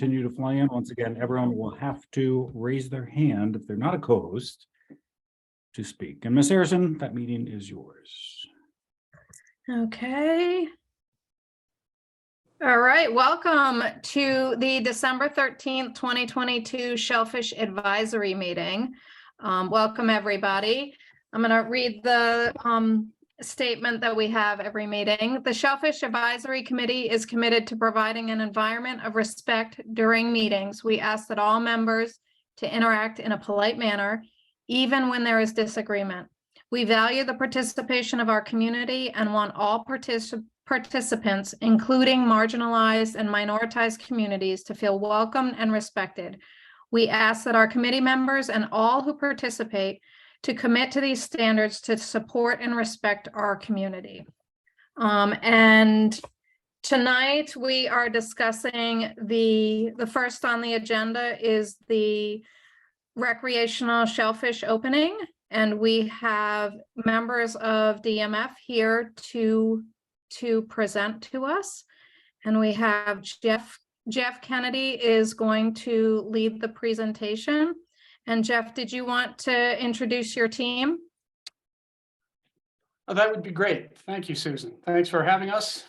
continue to fly in. Once again, everyone will have to raise their hand if they're not a co-host to speak. And Ms. Harrison, that meeting is yours. Okay. All right, welcome to the December 13th, 2022 Shellfish Advisory Meeting. Welcome, everybody. I'm going to read the statement that we have every meeting. The Shellfish Advisory Committee is committed to providing an environment of respect during meetings. We ask that all members to interact in a polite manner, even when there is disagreement. We value the participation of our community and want all participants, including marginalized and minoritized communities, to feel welcomed and respected. We ask that our committee members and all who participate to commit to these standards to support and respect our community. And tonight we are discussing the first on the agenda is the recreational shellfish opening. And we have members of DMF here to present to us. And we have Jeff Kennedy is going to lead the presentation. And Jeff, did you want to introduce your team? Oh, that would be great. Thank you, Susan. Thanks for having us.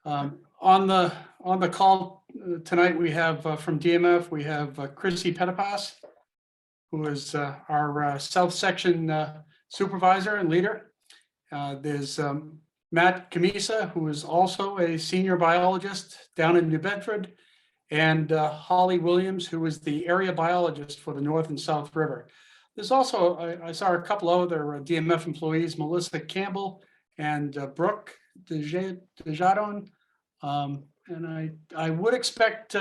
On the call tonight, we have from DMF, we have Chrissy Petipas, who is our South Section supervisor and leader. There's Matt Camisa, who is also a senior biologist down in New Bedford, and Holly Williams, who is the area biologist for the North and South River. There's also, I saw a couple other DMF employees, Melissa Campbell and Brooke Desjardins. And I would expect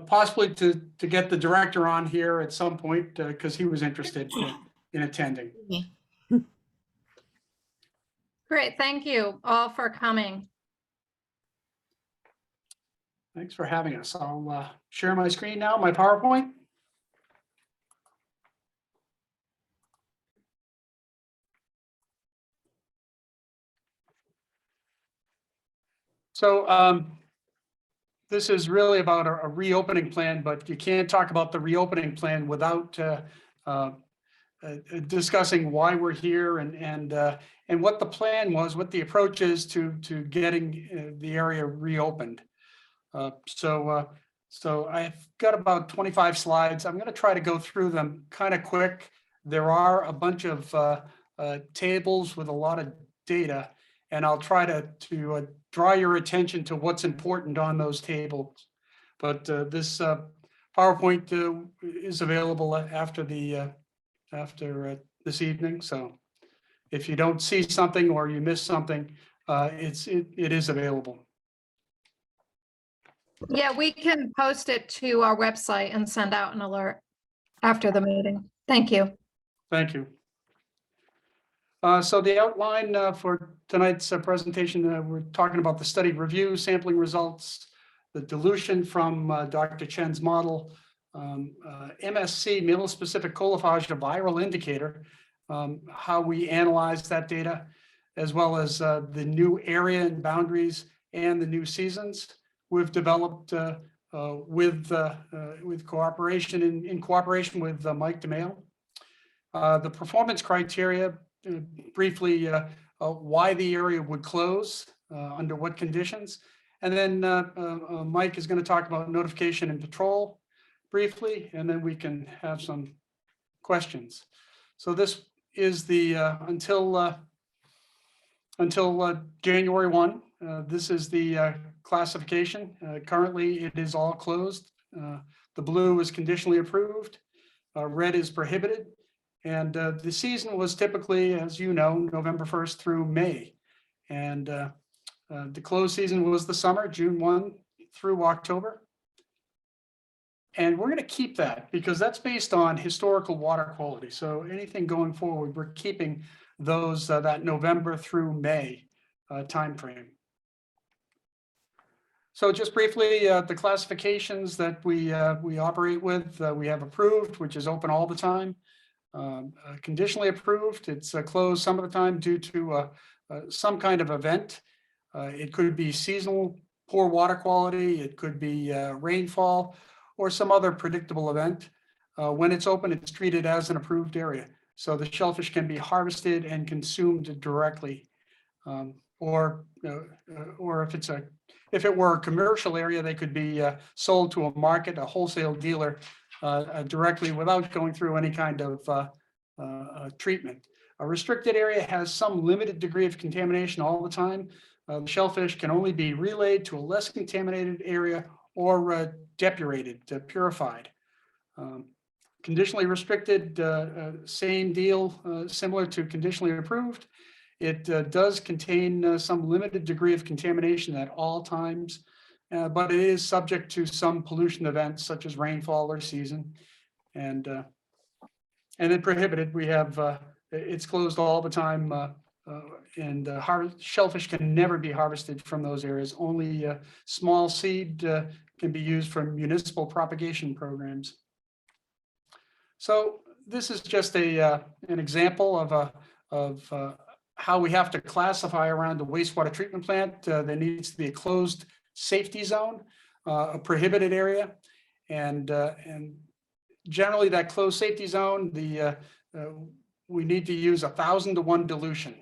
possibly to get the director on here at some point because he was interested in attending. Great, thank you all for coming. Thanks for having us. I'll share my screen now, my PowerPoint. So this is really about a reopening plan, but you can't talk about the reopening plan without discussing why we're here and what the plan was, what the approach is to getting the area reopened. So I've got about 25 slides. I'm going to try to go through them kind of quick. There are a bunch of tables with a lot of data, and I'll try to draw your attention to what's important on those tables. But this PowerPoint is available after this evening. So if you don't see something or you miss something, it is available. Yeah, we can post it to our website and send out an alert after the meeting. Thank you. Thank you. So the outline for tonight's presentation, we're talking about the study review, sampling results, the dilution from Dr. Chen's model, MSC, meal-specific colophage, a viral indicator, how we analyze that data, as well as the new area and boundaries and the new seasons we've developed with cooperation in cooperation with Mike DeMail. The performance criteria, briefly, why the area would close, under what conditions. And then Mike is going to talk about notification and patrol briefly, and then we can have some questions. So this is the until January 1. This is the classification. Currently, it is all closed. The blue is conditionally approved. Red is prohibited. And the season was typically, as you know, November 1st through May. And the closed season was the summer, June 1 through October. And we're going to keep that because that's based on historical water quality. So anything going forward, we're keeping those that November through May timeframe. So just briefly, the classifications that we operate with, we have approved, which is open all the time. Conditionally approved, it's closed some of the time due to some kind of event. It could be seasonal poor water quality, it could be rainfall, or some other predictable event. When it's open, it's treated as an approved area. So the shellfish can be harvested and consumed directly. Or if it were a commercial area, they could be sold to a market, a wholesale dealer directly without going through any kind of treatment. A restricted area has some limited degree of contamination all the time. The shellfish can only be relayed to a less contaminated area or depurated, purified. Conditionally restricted, same deal, similar to conditionally approved. It does contain some limited degree of contamination at all times, but it is subject to some pollution events such as rainfall or season. And then prohibited, we have, it's closed all the time, and shellfish can never be harvested from those areas. Only small seed can be used for municipal propagation programs. So this is just an example of how we have to classify around the wastewater treatment plant. There needs to be a closed safety zone, a prohibited area, and generally that closed safety zone, we need to use 1,000 to 1 dilution.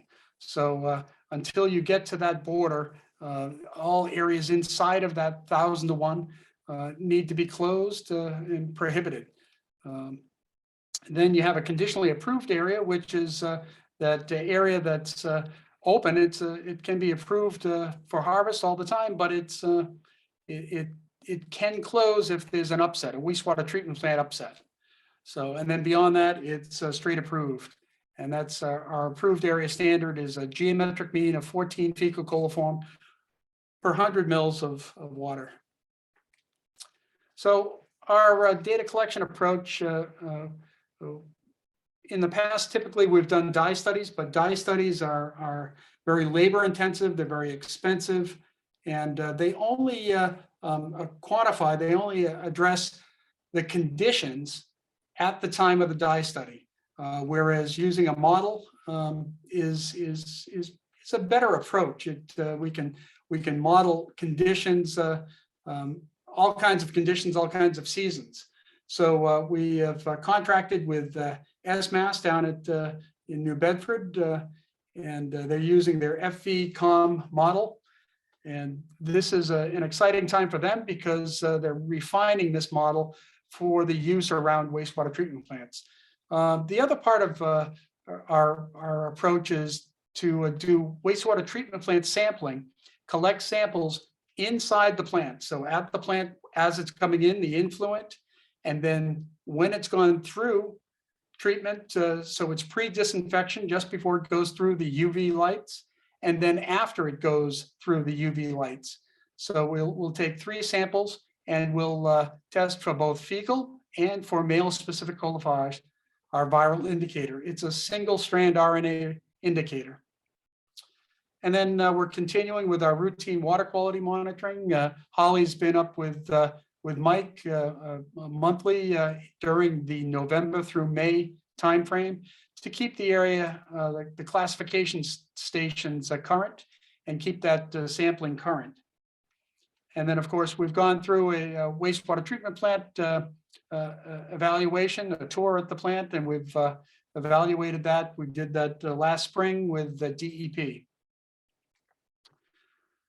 So until you get to that border, all areas inside of that 1,000 to 1 need to be closed and prohibited. Then you have a conditionally approved area, which is that area that's open. It can be approved for harvest all the time, but it can close if there's an upset, a wastewater treatment plant upset. So, and then beyond that, it's straight approved. And that's our approved area standard is a geometric mean of 14 fecal coliform per 100 mils of water. So our data collection approach, in the past, typically we've done dye studies, but dye studies are very labor intensive, they're very expensive, and they only quantify, they only address the conditions at the time of the dye study. Whereas using a model is a better approach. We can model conditions, all kinds of conditions, all kinds of seasons. So we have contracted with SMAS down in New Bedford, and they're using their FV-COM model. And this is an exciting time for them because they're refining this model for the use around wastewater treatment plants. The other part of our approach is to do wastewater treatment plant sampling, collect samples inside the plant. So at the plant, as it's coming in, the influent, and then when it's gone through treatment, so it's pre-disinfection just before it goes through the UV lights, and then after it goes through the UV lights. So we'll take 3 samples and we'll test for both fecal and for male-specific coliphage, our viral indicator. It's a single-strand RNA indicator. And then we're continuing with our routine water quality monitoring. Holly's been up with Mike monthly during the November through May timeframe to keep the area, the classification stations current and keep that sampling current. And then, of course, we've gone through a wastewater treatment plant evaluation, a tour at the plant, and we've evaluated that. We did that last spring with the DEP.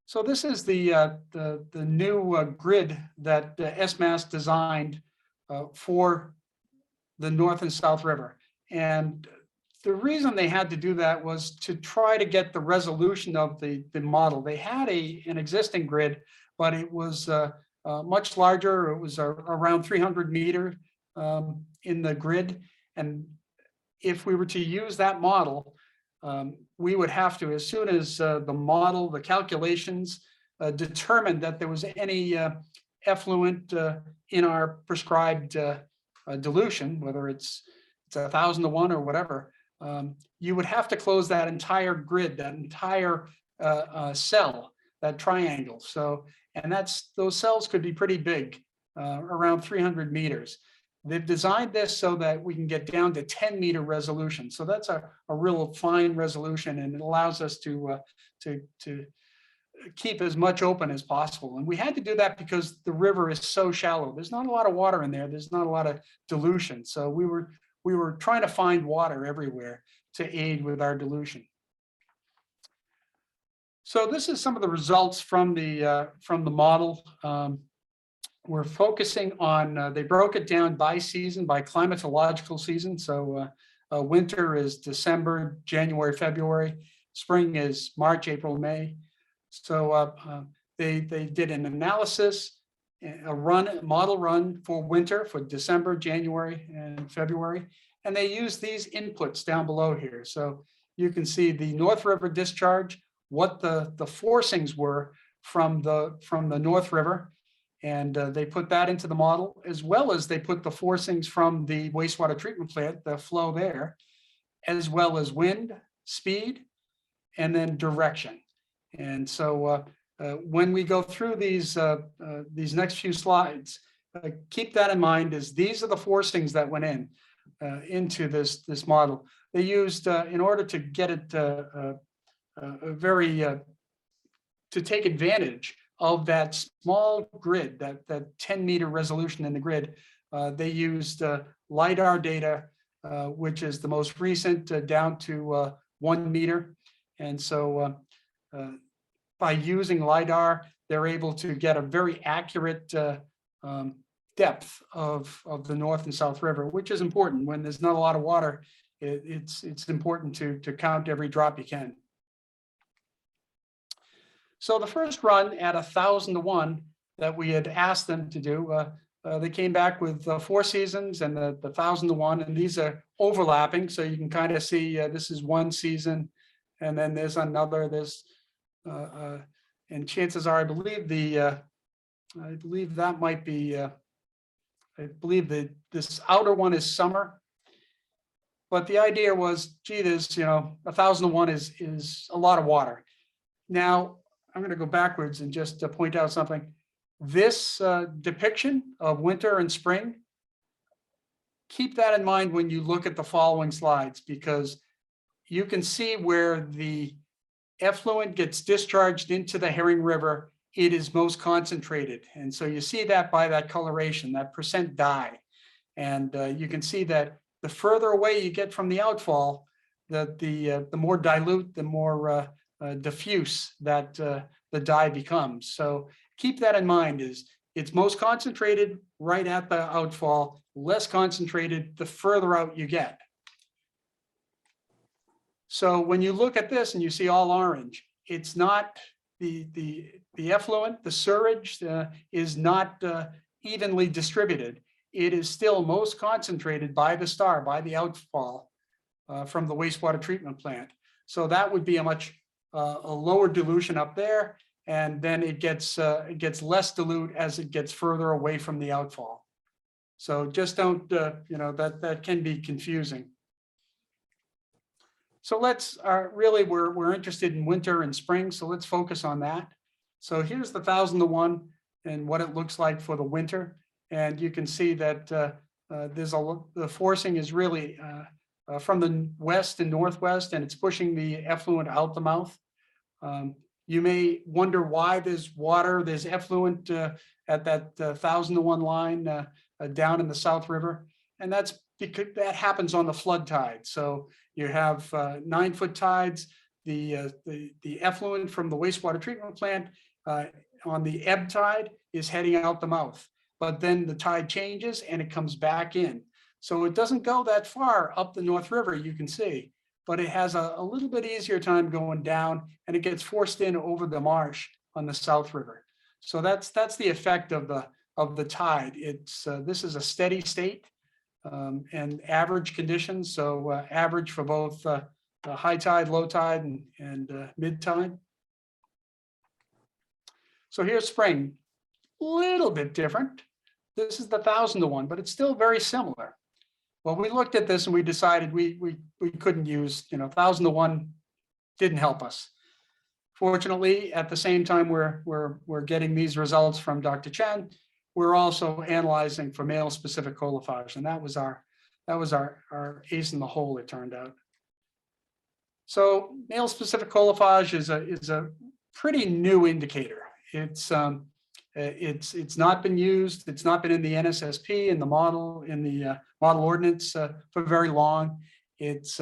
So this is the new grid that SMAS designed for the North and South River. And the reason they had to do that was to try to get the resolution of the model. They had an existing grid, but it was much larger. It was around 300 meters in the grid. And if we were to use that model, we would have to, as soon as the model, the calculations determined that there was any effluent in our prescribed dilution, whether it's 1,000 to 1 or whatever, you would have to close that entire grid, that entire cell, that triangle. So, and those cells could be pretty big, around 300 meters. They've designed this so that we can get down to 10-meter resolution. So that's a real fine resolution, and it allows us to keep as much open as possible. And we had to do that because the river is so shallow. There's not a lot of water in there. There's not a lot of dilution. So we were trying to find water everywhere to aid with our dilution. So this is some of the results from the model. We're focusing on, they broke it down by season, by climatological season. So winter is December, January, February. Spring is March, April, May. So they did an analysis, a model run for winter for December, January, and February. And they used these inputs down below here. So you can see the North River discharge, what the forcings were from the North River. And they put that into the model, as well as they put the forcings from the wastewater treatment plant, the flow there, as well as wind, speed, and then direction. And so when we go through these next few slides, keep that in mind, as these are the forcings that went into this model. They used, in order to get it to take advantage of that small grid, that 10-meter resolution in the grid, they used LiDAR data, which is the most recent, down to 1 meter. And so by using LiDAR, they're able to get a very accurate depth of the North and South River, which is important. When there's not a lot of water, it's important to count every drop you can. So the first run at 1,000 to 1 that we had asked them to do, they came back with 4 seasons and the 1,000 to 1, and these are overlapping. So you can kind of see this is one season, and then there's another. And chances are, I believe that might be. I believe that this outer one is summer. But the idea was, gee, there's 1,000 to 1 is a lot of water. Now, I'm going to go backwards and just point out something. This depiction of winter and spring, keep that in mind when you look at the following slides, because you can see where the effluent gets discharged into the Herring River, it is most concentrated. And so you see that by that coloration, that percent dye. And you can see that the further away you get from the outfall, the more dilute, the more diffuse that the dye becomes. So keep that in mind, is it's most concentrated right at the outfall, less concentrated the further out you get. So when you look at this and you see all orange, it's not the effluent, the sewage is not evenly distributed. It is still most concentrated by the star, by the outfall from the wastewater treatment plant. So that would be a much a lower dilution up there, and then it gets less dilute as it gets further away from the outfall. So just don't, that can be confusing. So let's really, we're interested in winter and spring, so let's focus on that. So here's the 1,000 to 1 and what it looks like for the winter. And you can see that the forcing is really from the west and northwest, and it's pushing the effluent out the mouth. You may wonder why there's water, there's effluent at that 1,000 to 1 line down in the South River. And that's because that happens on the flood tide. So you have 9-foot tides, the effluent from the wastewater treatment plant on the ebb tide is heading out the mouth, but then the tide changes and it comes back in. So it doesn't go that far up the North River, you can see, but it has a little bit easier time going down, and it gets forced in over the marsh on the South River. So that's the effect of the tide. It's this is a steady state and average conditions. So average for both high tide, low tide, and mid tide. So here's spring, little bit different. This is the 1,000 to 1, but it's still very similar. Well, we looked at this and we decided we couldn't use, 1,000 to 1 didn't help us. Fortunately, at the same time we're getting these results from Dr. Chen, we're also analyzing for male-specific colophage, and that was our ace in the hole, it turned out. So male-specific colophage is a pretty new indicator. It's not been used. It's not been in the NSSP, in the model ordinance for very long. It's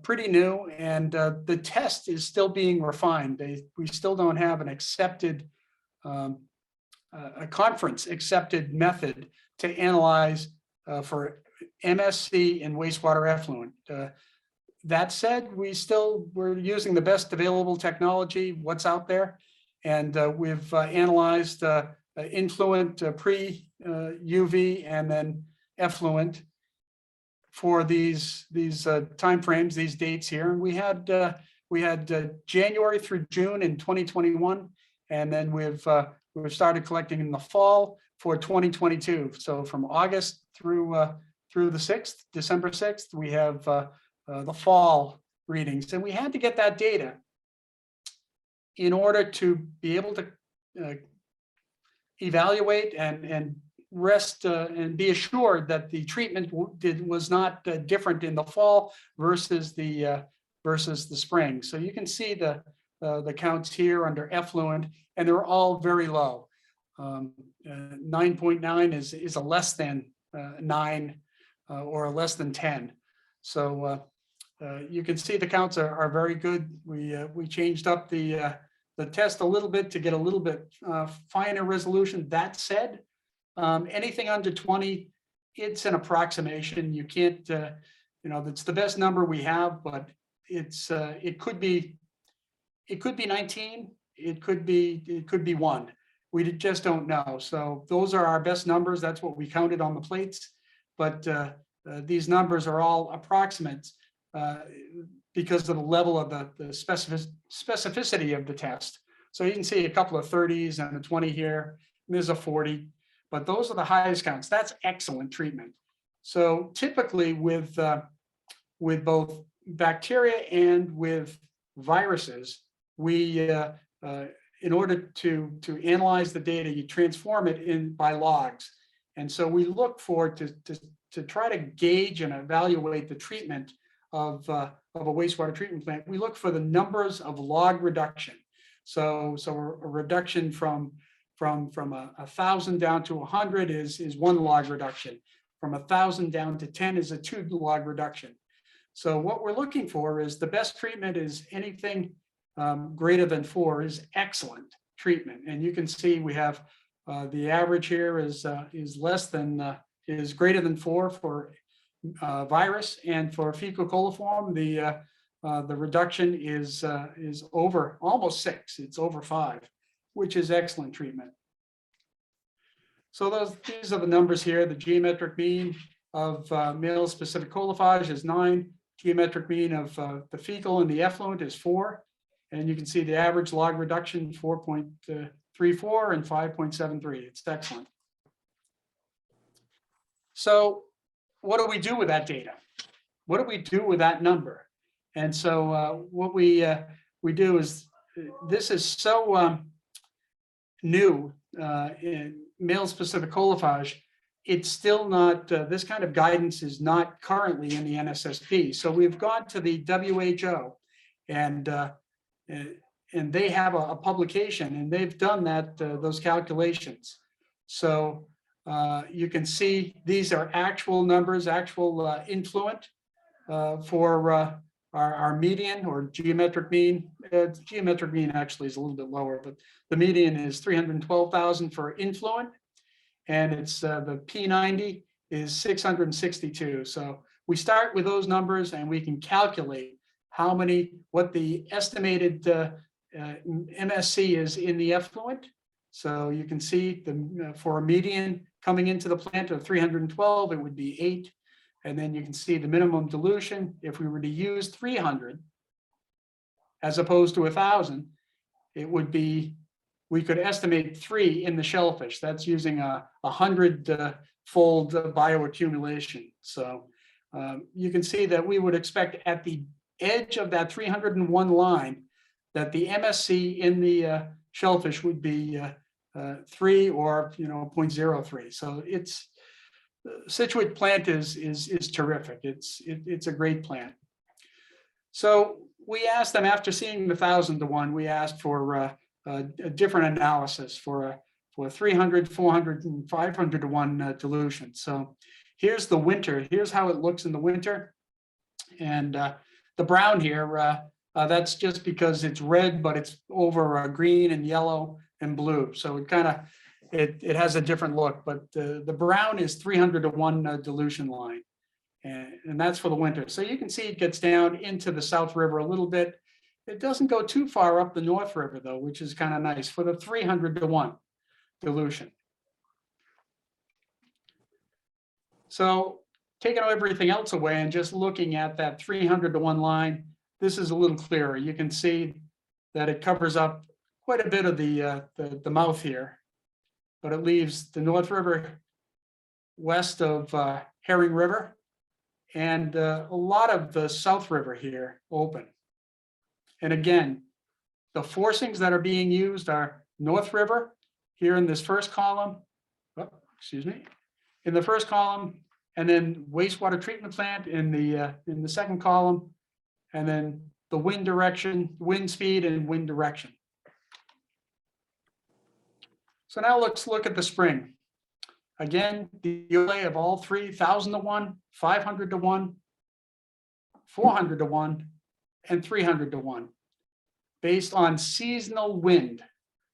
pretty new, and the test is still being refined. We still don't have an accepted, a conference accepted method to analyze for MSC and wastewater effluent. That said, we're using the best available technology, what's out there. And we've analyzed influent pre-UV and then effluent for these timeframes, these dates here. And we had January through June in 2021, and then we've started collecting in the fall for 2022. So from August through the 6th, December 6th, we have the fall readings, and we had to get that data in order to be able to evaluate and rest and be assured that the treatment was not different in the fall versus the spring. So you can see the counts here under effluent, and they're all very low. 9.9 is a less than 9 or a less than 10. So you can see the counts are very good. We changed up the test a little bit to get a little bit finer resolution. That said, anything under 20, it's an approximation. You can't, it's the best number we have, but it could be 19. It could be 1. We just don't know. So those are our best numbers. That's what we counted on the plates. But these numbers are all approximates because of the level of the specificity of the test. So you can see a couple of 30s and a 20 here. And there's a 40, but those are the highest counts. That's excellent treatment. So typically with both bacteria and with viruses, we in order to analyze the data, you transform it by logs. And so we look for to try to gauge and evaluate the treatment of a wastewater treatment plant. We look for the numbers of log reduction. So a reduction from 1,000 down to 100 is 1 log reduction. From 1,000 down to 10 is a 2 log reduction. So what we're looking for is the best treatment is anything greater than 4 is excellent treatment. And you can see we have the average here is greater than 4 for virus, and for fecal coliform the reduction is over almost 6. It's over 5, which is excellent treatment. So these are the numbers here. The geometric mean of male specific coliphage is 9. Geometric mean of the fecal and the effluent is 4. And you can see the average log reduction 4.34 and 5.73. It's excellent. So what do we do with that data? What do we do with that number? And so what we do is, this is so new in male-specific coliphage, it's still not, this kind of guidance is not currently in the NSSP. So we've gone to the WHO, and they have a publication, and they've done those calculations. So you can see these are actual numbers, actual influent for our median or geometric mean. Geometric mean actually is a little bit lower, but the median is 312,000 for influent, and it's the P90 is 662. So we start with those numbers, and we can calculate what the estimated MSC is in the effluent. So you can see for a median coming into the plant of 312, it would be 8. And then you can see the minimum dilution. If we were to use 300 as opposed to 1,000, it would be, we could estimate 3 in the shellfish. That's using a 100-fold bioaccumulation. So you can see that we would expect at the edge of that 301 line that the MSC in the shellfish would be 3 or 0.03. So it's Scituate plant is terrific. It's a great plant. So we asked them, after seeing the 1,000 to 1, we asked for a different analysis for 300, 400, and 500 to 1 dilution. So here's the winter. Here's how it looks in the winter. And the brown here, that's just because it's red, but it's over green and yellow and blue. So it kind of, it has a different look, but the brown is 300 to 1 dilution line. And that's for the winter. So you can see it gets down into the South River a little bit. It doesn't go too far up the North River though, which is kind of nice for the 300 to 1 dilution. So taking everything else away and just looking at that 300 to 1 line, this is a little clearer. You can see that it covers up quite a bit of the mouth here, but it leaves the North River west of Herring River and a lot of the South River here open. And again, the forcings that are being used are North River here in this first column, in the first column, and then wastewater treatment plant in the second column, and then the wind direction, wind speed, and wind direction. So now let's look at the spring. Again, the ULA of all three, 1,000 to 1, 500 to 1, 400 to 1, and 300 to 1, based on seasonal wind.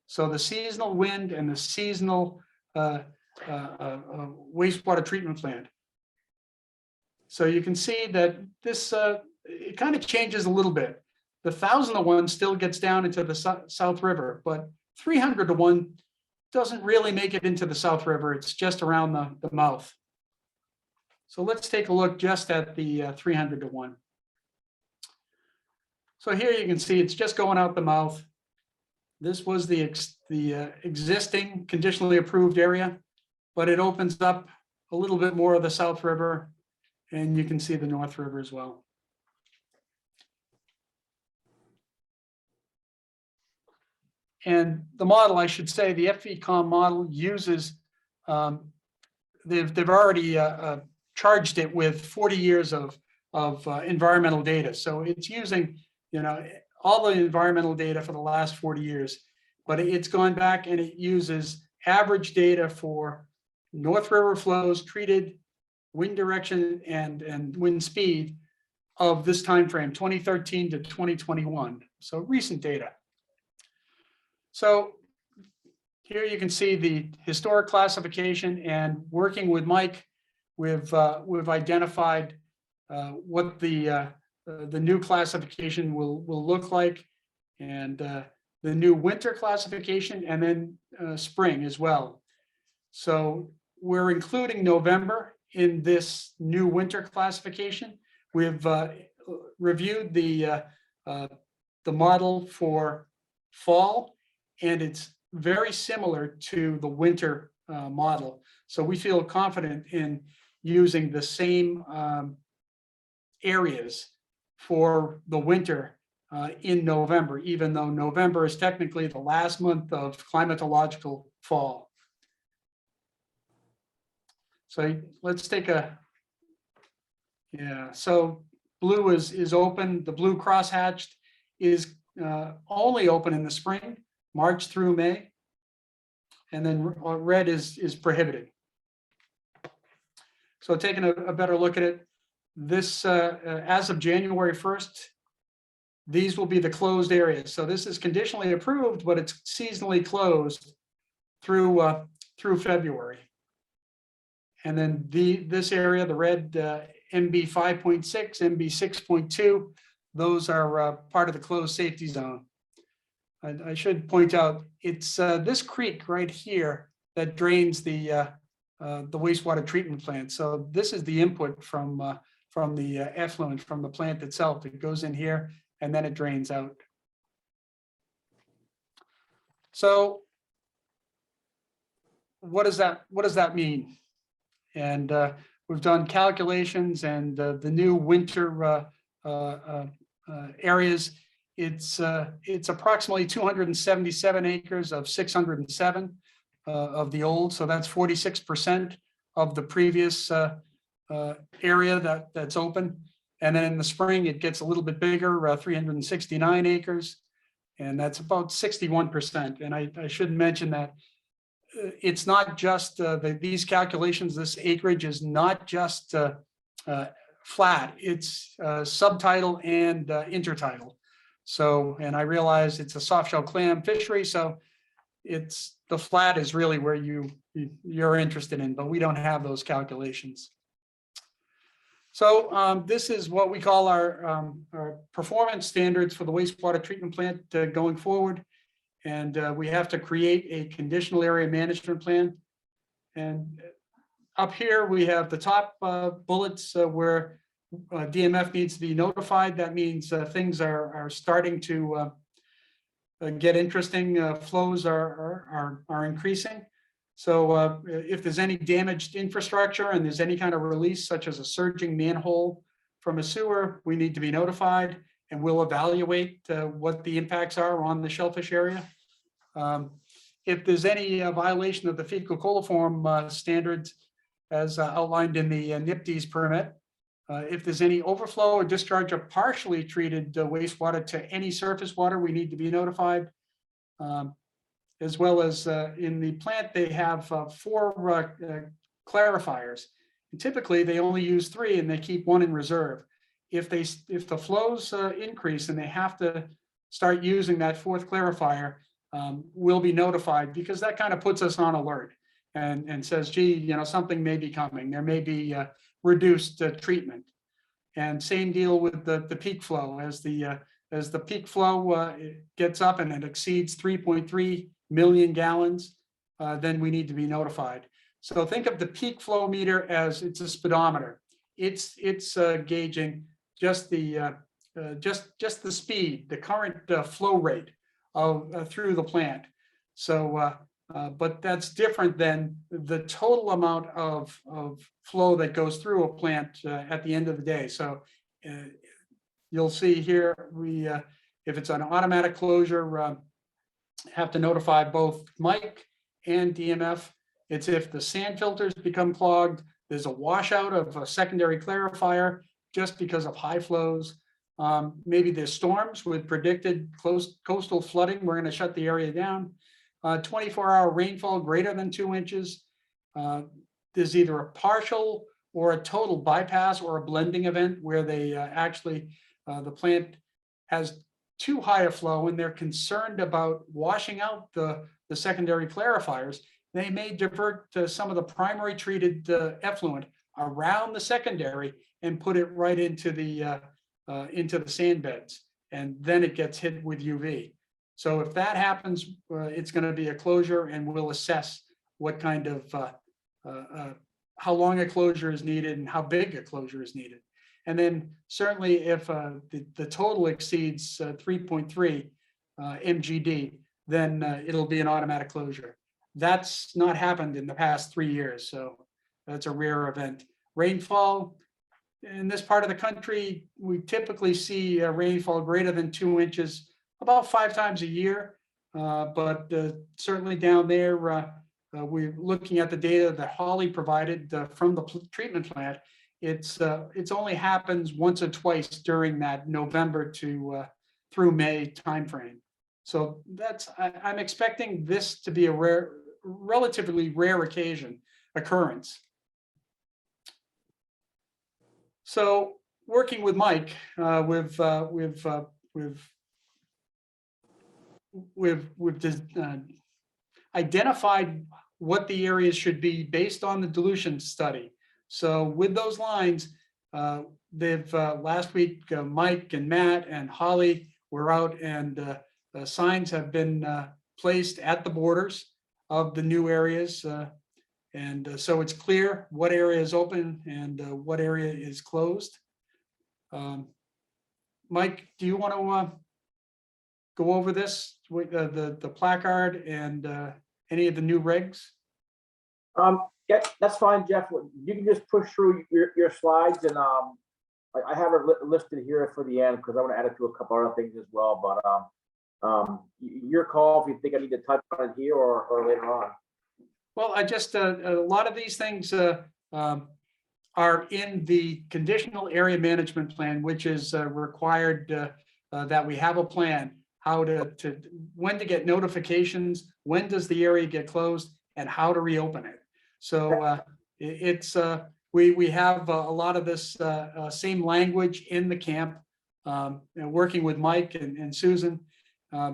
So the seasonal wind and the seasonal wastewater treatment plant. So you can see that this, it kind of changes a little bit. The 1,000 to 1 still gets down into the South River, but 300 to 1 doesn't really make it into the South River. It's just around the mouth. So let's take a look just at the 300 to 1. So here you can see it's just going out the mouth. This was the existing conditionally approved area, but it opens up a little bit more of the South River, and you can see the North River as well. And the model, I should say, the FVCOM model uses, they've already charged it with 40 years of environmental data. So it's using, all the environmental data for the last 40 years, but it's gone back and it uses average data for North River flows, treated wind direction and wind speed of this time frame, 2013 to 2021. So recent data. So here you can see the historic classification, and working with Mike, we've identified what the new classification will look like, and the new winter classification, and then spring as well. So we're including November in this new winter classification. We've reviewed the model for fall, and it's very similar to the winter model. So we feel confident in using the same areas for the winter in November, even though November is technically the last month of climatological fall. So let's take so blue is open. The blue crosshatched is only open in the spring, March through May, and then red is prohibited. So taking a better look at it, this as of January 1st, these will be the closed areas. So this is conditionally approved, but it's seasonally closed through February. And then this area, the red MB 5.6, MB 6.2, those are part of the closed safety zone. I should point out, it's this creek right here that drains the wastewater treatment plant. So this is the input from the effluent from the plant itself. It goes in here and then it drains out. So what does that mean? And we've done calculations, and the new winter areas, it's approximately 277 acres of 607 of the old. So that's 46% of the previous area that's open. And then in the spring, it gets a little bit bigger, 369 acres. And that's about 61%. And I should mention that it's not just these calculations, this acreage is not just flat, it's subtidal and intertidal. So, and I realize it's a soft shell clam fishery, so it's the flat is really where you're interested in, but we don't have those calculations. So this is what we call our performance standards for the wastewater treatment plant going forward. And we have to create a conditional area management plan. And up here, we have the top bullets where DMF needs to be notified. That means things are starting to get interesting. Flows are increasing. So if there's any damaged infrastructure and there's any kind of release, such as a surging manhole from a sewer, we need to be notified, and we'll evaluate what the impacts are on the shellfish area. If there's any violation of the fecal coliform standards as outlined in the NIPD's permit, if there's any overflow or discharge of partially treated wastewater to any surface water, we need to be notified. As well as in the plant, they have 4 clarifiers. And typically, they only use 3 and they keep 1 in reserve. If the flows increase and they have to start using that 4th clarifier, we'll be notified, because that kind of puts us on alert and says, gee, you know, something may be coming. There may be reduced treatment. And same deal with the peak flow. As the peak flow gets up and it exceeds 3.3 million gallons, then we need to be notified. So think of the peak flow meter as it's a speedometer. It's gauging just the speed, the current flow rate of through the plant. So, but that's different than the total amount of flow that goes through a plant at the end of the day. So you'll see here, we if it's an automatic closure, have to notify both Mike and DMF. It's if the sand filters become clogged, there's a washout of a secondary clarifier just because of high flows. Maybe there's storms with predicted coastal flooding. We're going to shut the area down. 24-hour rainfall greater than 2 inches. There's either a partial or a total bypass or a blending event where they actually, the plant has too high a flow and they're concerned about washing out the secondary clarifiers. They may divert some of the primary treated effluent around the secondary and put it right into the sand beds, and then it gets hit with UV. So if that happens, it's going to be a closure, and we'll assess what kind of how long a closure is needed and how big a closure is needed. And then certainly if the total exceeds 3.3 MGD, then it'll be an automatic closure. That's not happened in the past 3 years, so that's a rare event. Rainfall in this part of the country, we typically see rainfall greater than 2 inches about 5 times a year, but certainly down there, we're looking at the data that Holly provided from the treatment plant. It's only happens once or twice during that November to through May timeframe. So that's I'm expecting this to be a relatively rare occurrence. So working with Mike, we've just identified what the areas should be based on the dilution study. So with those lines, they've last week, Mike and Matt and Holly were out, and signs have been placed at the borders of the new areas. And so it's clear what area is open and what area is closed. Mike, do you want to go over this, the placard and any of the new regs? Yeah, that's fine, Jeff. You can just push through your slides, and I have it listed here for the end because I want to add it to a couple other things as well. But your call if you think I need to touch on it here or later on. Well, I just a lot of these things are in the conditional area management plan, which is required that we have a plan, how when to get notifications, when does the area get closed, and how to reopen it. So we have a lot of this same language in the camp, working with Mike and Susan.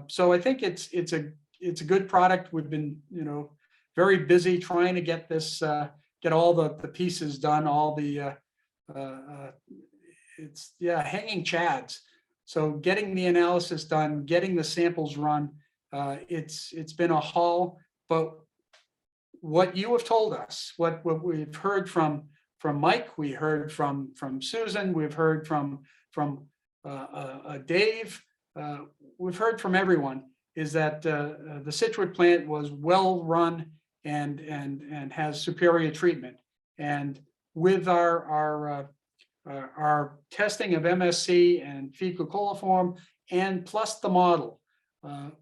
So I think it's a good product. We've been, very busy trying to get this, get all the pieces done, all the hanging chads. So getting the analysis done, getting the samples run, it's been a haul. But what you have told us, what we've heard from Mike, we heard from Susan, we've heard from Dave, we've heard from everyone, is that the Scituate plant was well run and has superior treatment. And with our testing of MSC and fecal coliform, and plus the model,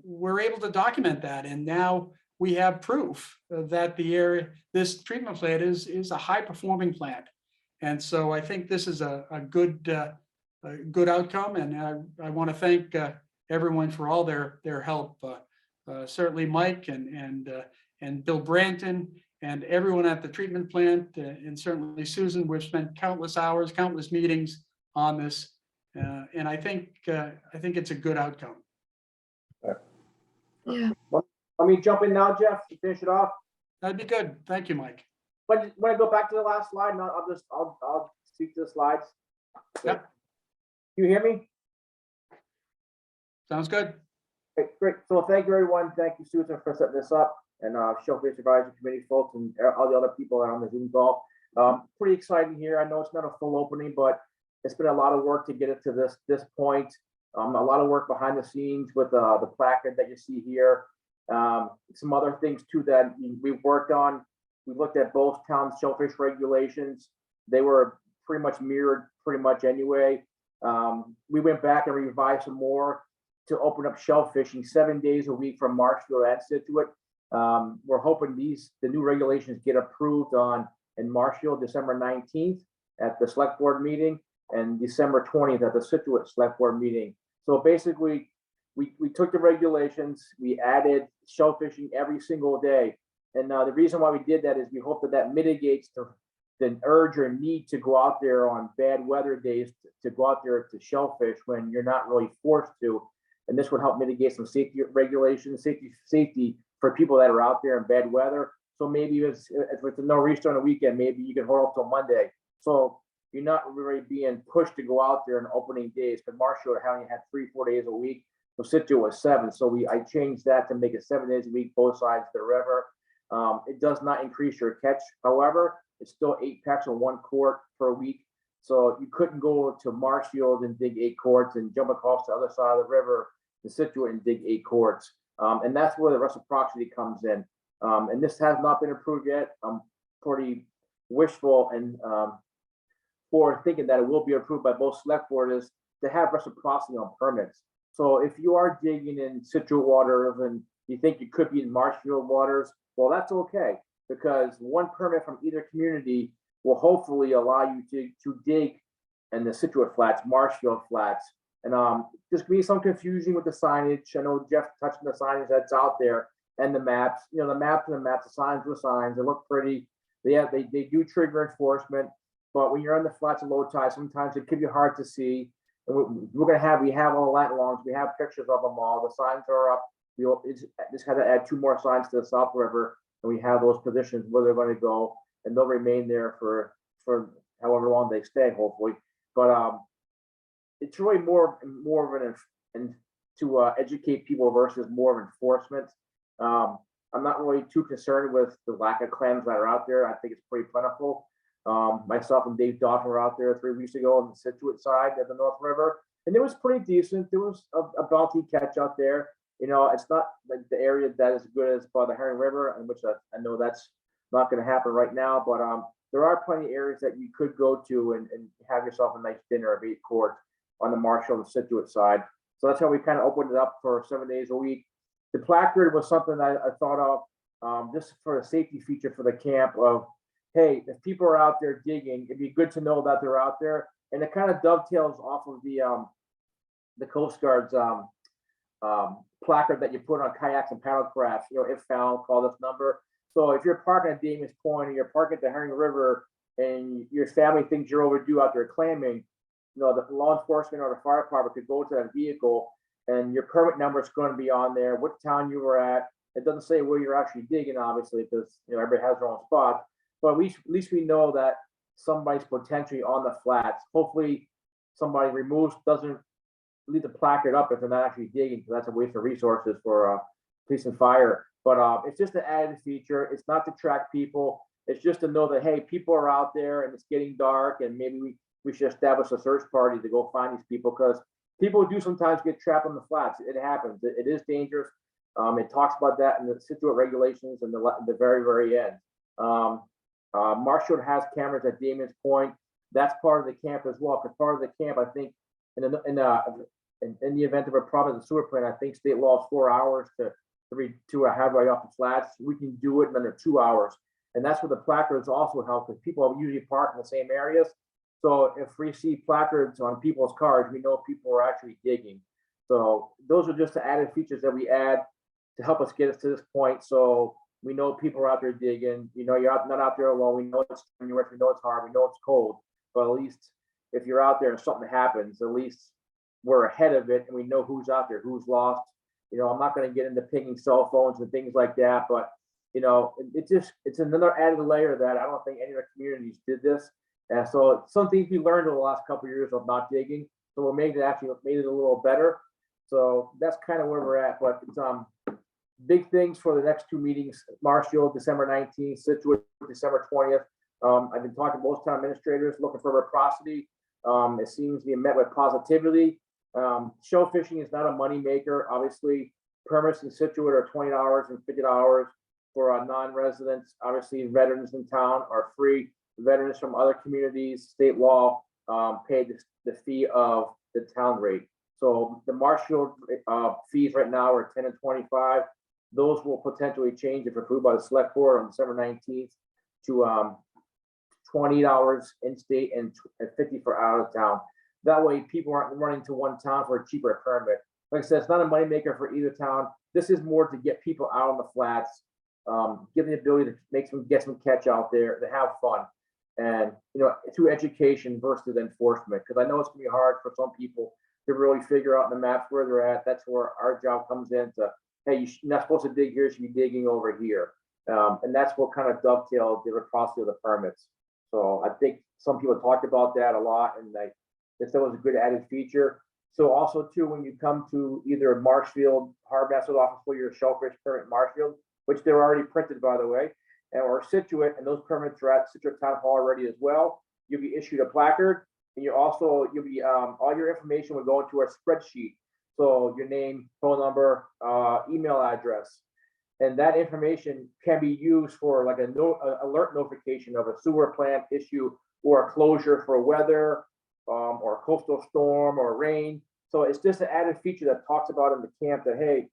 we're able to document that. And now we have proof that this treatment plant is a high performing plant. And so I think this is a good outcome. And I want to thank everyone for all their help. Certainly Mike and Bill Branton and everyone at the treatment plant, and certainly Susan. We've spent countless hours, countless meetings on this, and I think it's a good outcome. Yeah. Let me jump in now, Jeff, to finish it off. That'd be good. Thank you, Mike. When I go back to the last slide, and I'll speak to the slides. Yep. You hear me? Sounds good. Okay, great. So thank you, everyone. Thank you, Susan, for setting this up, and Shellfish Advisory Committee folks and all the other people that are on the Zoom call. Pretty exciting here. I know it's not a full opening, but it's been a lot of work to get it to this point. A lot of work behind the scenes with the placard that you see here. Some other things too that we've worked on. We looked at both towns' shellfish regulations. They were pretty much mirrored pretty much anyway. We went back and revised some more to open up shell fishing 7 days a week from Marshfield and Scituate. We're hoping the new regulations get approved in Marshfield December 19th at the select board meeting, and December 20th at the Scituate select board meeting. So basically, we took the regulations, we added shell fishing every single day. And the reason why we did that is we hope that mitigates the urge or need to go out there on bad weather days to go out there to shellfish when you're not really forced to. And this would help mitigate some safety regulations, safety for people that are out there in bad weather. So maybe if it's a nor'easter on a weekend, maybe you can hold up till Monday. So you're not really being pushed to go out there on opening days. But Marshall only had 3-4 days a week. So Scituate was 7. So I changed that to make it 7 days a week, both sides of the river. It does not increase your catch. However, it's still 8 packs on 1 quart per week. So you couldn't go to Marshfield and dig 8 quarts and jump across the other side of the river to Scituate and dig 8 quarts. And that's where the reciprocity comes in. And this has not been approved yet. I'm pretty wishful and for thinking that it will be approved by both select boards to have reciprocity on permits. So if you are digging in Scituate waters and you think you could be in Marshfield waters, well, that's okay, because 1 permit from either community will hopefully allow you to dig in the Scituate flats, Marshfield flats. And there's gonna be some confusion with the signage. I know Jeff touched on the signage that's out there and the maps. You know, the maps and the maps, the signs are signs. They look pretty. They do trigger enforcement, but when you're on the flats of low tide, sometimes it can be hard to see. And we have all lat longs. We have pictures of them all. The signs are up. We just had to add 2 more signs to the South River, and we have those positions where they're going to go, and they'll remain there for however long they stay, hopefully. But it's really more of an to educate people versus more of enforcement. I'm not really too concerned with the lack of clams that are out there. I think it's pretty plentiful. Myself and Dave Dawson were out there 3 weeks ago on the Scituate side of the North River, and it was pretty decent. There was a bounty catch out there. You know, it's not like the area that is good as by the Herring River, in which I know that's not going to happen right now, but there are plenty of areas that you could go to and have yourself a nice dinner of 8 quarts on the Marshall and Scituate side. So that's how we kind of opened it up for 7 days a week. The placard was something I thought of just for a safety feature for the camp of, hey, if people are out there digging, it'd be good to know that they're out there. And it kind of dovetails off of the Coast Guard's placard that you put on kayaks and paddle crafts, if found, call this number. So if you're parking at Damon's Point or you're parking at the Herring River and your family thinks you're overdue out there clamming, the law enforcement or the fire department could go to that vehicle and your permit number is going to be on there, what town you were at. It doesn't say where you're actually digging, obviously, because everybody has their own spot. But at least we know that somebody's potentially on the flats. Hopefully somebody doesn't leave the placard up if they're not actually digging, because that's a waste of resources for police and fire. But it's just an added feature. It's not to track people. It's just to know that, hey, people are out there and it's getting dark and maybe we should establish a search party to go find these people, because people do sometimes get trapped on the flats. It happens. It is dangerous. It talks about that in the Scituate regulations and the very, very end. Marshfield has cameras at Damon's Point. That's part of the camp as well. Because part of the camp, I think, in the event of a problem at the sewer plant, I think state law is 4 hours to have right off the flats. We can do it in under 2 hours, and that's where the placards also help, because people usually park in the same areas. So if we see placards on people's cars, we know people are actually digging. So those are just the added features that we add to help us get us to this point. So we know people are out there digging. You're not out there alone. We know it's January. We know it's hard. We know it's cold. But at least if you're out there and something happens, at least we're ahead of it and we know who's out there, who's lost. I'm not going to get into pinging cell phones and things like that, but it's another added layer that I don't think any of the communities did this. And so it's something we learned over the last couple of years of not digging. So we made it a little better. So that's kind of where we're at. But it's big things for the next two meetings: Marshfield, December 19th, Scituate, December 20th. I've been talking to most town administrators looking for reciprocity. It seems to be met with positivity. Shell fishing is not a money maker. Obviously, permits in Scituate are $20 and $50 for non-residents. Obviously, veterans in town are free. Veterans from other communities, state law, pay the fee of the town rate. So the Marshfield fees right now are 10 and 25. Those will potentially change if approved by the select board on December 19th to $20 in state and $50 for out of town. That way people aren't running to one town for a cheaper permit. Like I said, it's not a moneymaker for either town. This is more to get people out on the flats, give them the ability to get some catch out there, to have fun. And through education versus enforcement, because I know it's gonna be hard for some people to really figure out in the maps where they're at. That's where our job comes in to, hey, you're not supposed to dig here, you should be digging over here. And that's what kind of dovetailed the reciprocity of the permits. So I think some people talked about that a lot, and that was a good added feature. So also too, when you come to either Marshfield Harbor Master's office for your shellfish permit in Marshfield, which they're already printed, by the way, or Scituate, and those permits are at Scituate Town Hall already as well, you'll be issued a placard, and you'll be all your information will go into a spreadsheet. So your name, phone number, email address, and that information can be used for like alert notification of a sewer plant issue or a closure for weather, or a coastal storm or rain. So it's just an added feature that talks about in the camp that, hey,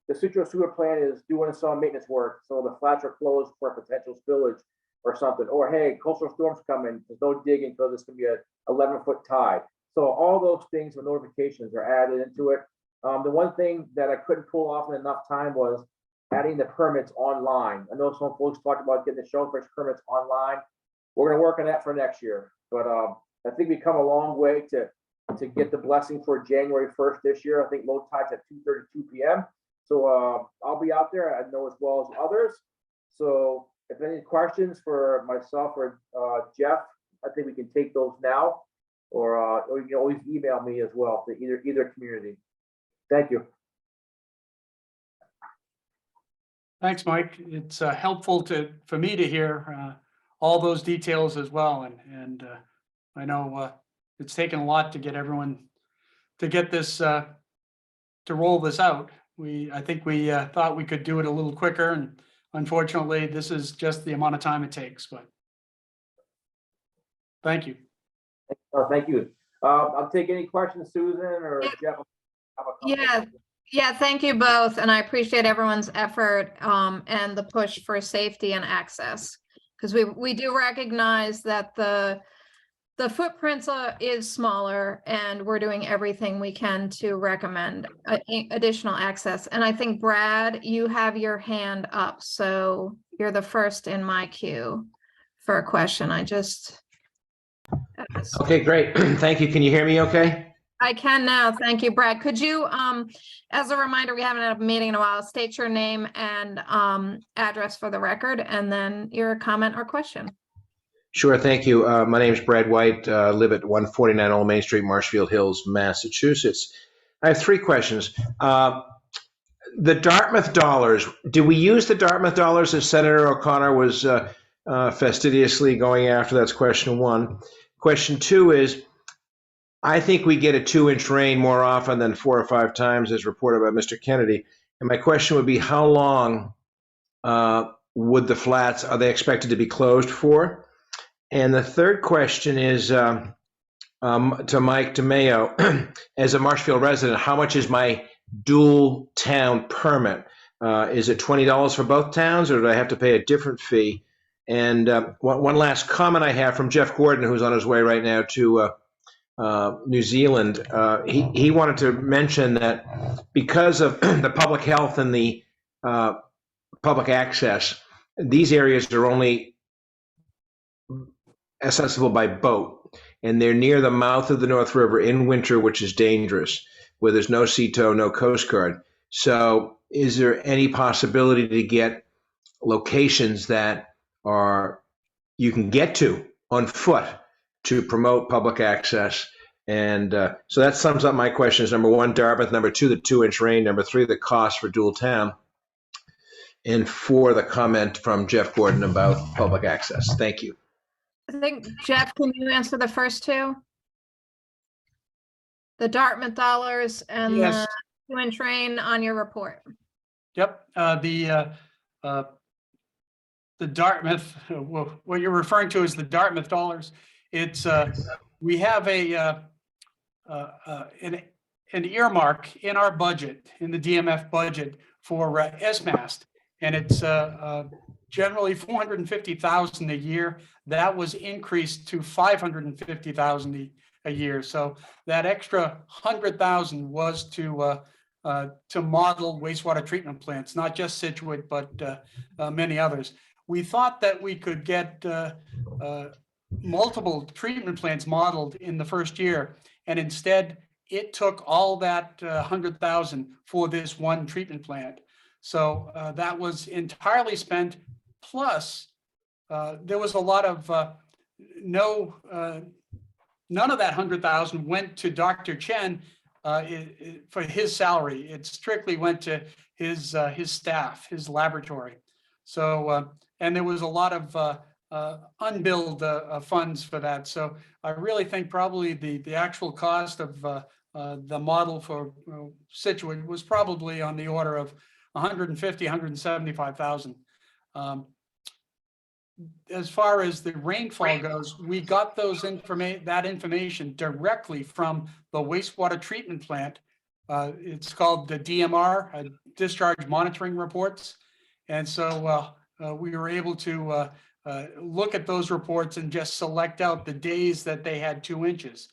the Scituate sewer plant is doing some maintenance work, so the flats are closed for potential spillage or something. Or hey, coastal storms coming, there's no digging because there's going to be a 11-foot tide. So all those things with notifications are added into it. The one thing that I couldn't pull off in enough time was adding the permits online. I know some folks talked about getting the shellfish permits online. We're going to work on that for next year, but I think we've come a long way to get the blessing for January 1st this year. I think low tide's at 2:32 p.m. So I'll be out there, I know, as well as others. So if any questions for myself or Jeff, I think we can take those now, or you can always email me as well to either community. Thank you. Thanks, Mike. It's helpful for me to hear all those details as well. And I know it's taken a lot to get everyone to get this to roll this out. I think we thought we could do it a little quicker, and unfortunately, this is just the amount of time it takes. But thank you. Thank you. I'll take any questions, Susan or Jeff. Yeah, thank you both, and I appreciate everyone's effort and the push for safety and access, Because we do recognize that the footprints is smaller, and we're doing everything we can to recommend additional access. And I think, Brad, you have your hand up, so you're the first in my queue for a question. I just asked. Okay, great. Thank you. Can you hear me okay? I can now. Thank you, Brad. Could you, as a reminder, we haven't had a meeting in a while, state your name and address for the record, and then your comment or question. Sure, thank you. My name is Brad White, live at 149 Old Main Street, Marshfield Hills, Massachusetts. I have three questions. The Dartmouth dollars, do we use the Dartmouth dollars as Senator O'Connor was fastidiously going after? That's question one. Question two is, I think we get a 2-inch rain more often than 4 or 5 times as reported by Mr. Kennedy. And my question would be, how long would the flats, are they expected to be closed for? And the third question is to Mike DeMayo. As a Marshfield resident, how much is my dual town permit? Is it $20 for both towns, or do I have to pay a different fee? And one last comment I have from Jeff Gordon, who's on his way right now to New Zealand. He wanted to mention that because of the public health and the public access, these areas are only accessible by boat, and they're near the mouth of the North River in winter, which is dangerous, where there's no sea tow, no Coast Guard. So is there any possibility to get locations that you can get to on foot to promote public access? And so that sums up my questions. Number one, Dartmouth. Number two, the 2-inch rain. Number three, the cost for dual town. And four, the comment from Jeff Gordon about public access. Thank you. I think, Jeff, can you answer the first two? The Dartmouth dollars and Yes. the 2-inch rain on your report. Yep, the Dartmouth, well, what you're referring to is the Dartmouth dollars. It's, we have an earmark in our budget, in the DMF budget for SMAST, and it's generally $450,000 a year. That was increased to $550,000 a year. So that extra $100,000 was to model wastewater treatment plants, not just Scituate, but many others. We thought that we could get multiple treatment plants modeled in the first year, and instead it took all that $100,000 for this one treatment plant. So that was entirely spent. Plus, there was a lot of none of that $100,000 went to Dr. Chen for his salary. It strictly went to his staff, his laboratory. So and there was a lot of unbilled funds for that. So I really think probably the actual cost of the model for Scituate was probably on the order of $150,000, $175,000. As far as the rainfall goes, we got that information directly from the wastewater treatment plant. It's called the DMR, Discharge Monitoring Reports. And so we were able to look at those reports and just select out the days that they had 2 inches.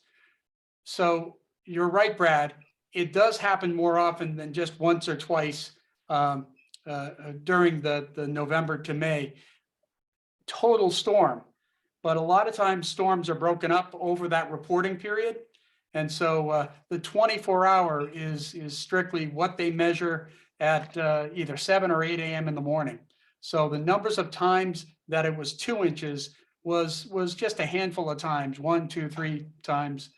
So you're right, Brad. It does happen more often than just once or twice during the November to May total storm. But a lot of times storms are broken up over that reporting period. And so the 24-hour is strictly what they measure at either 7 or 8 a.m. in the morning. So the numbers of times that it was 2 inches was just a handful of times, 1, 2, 3 times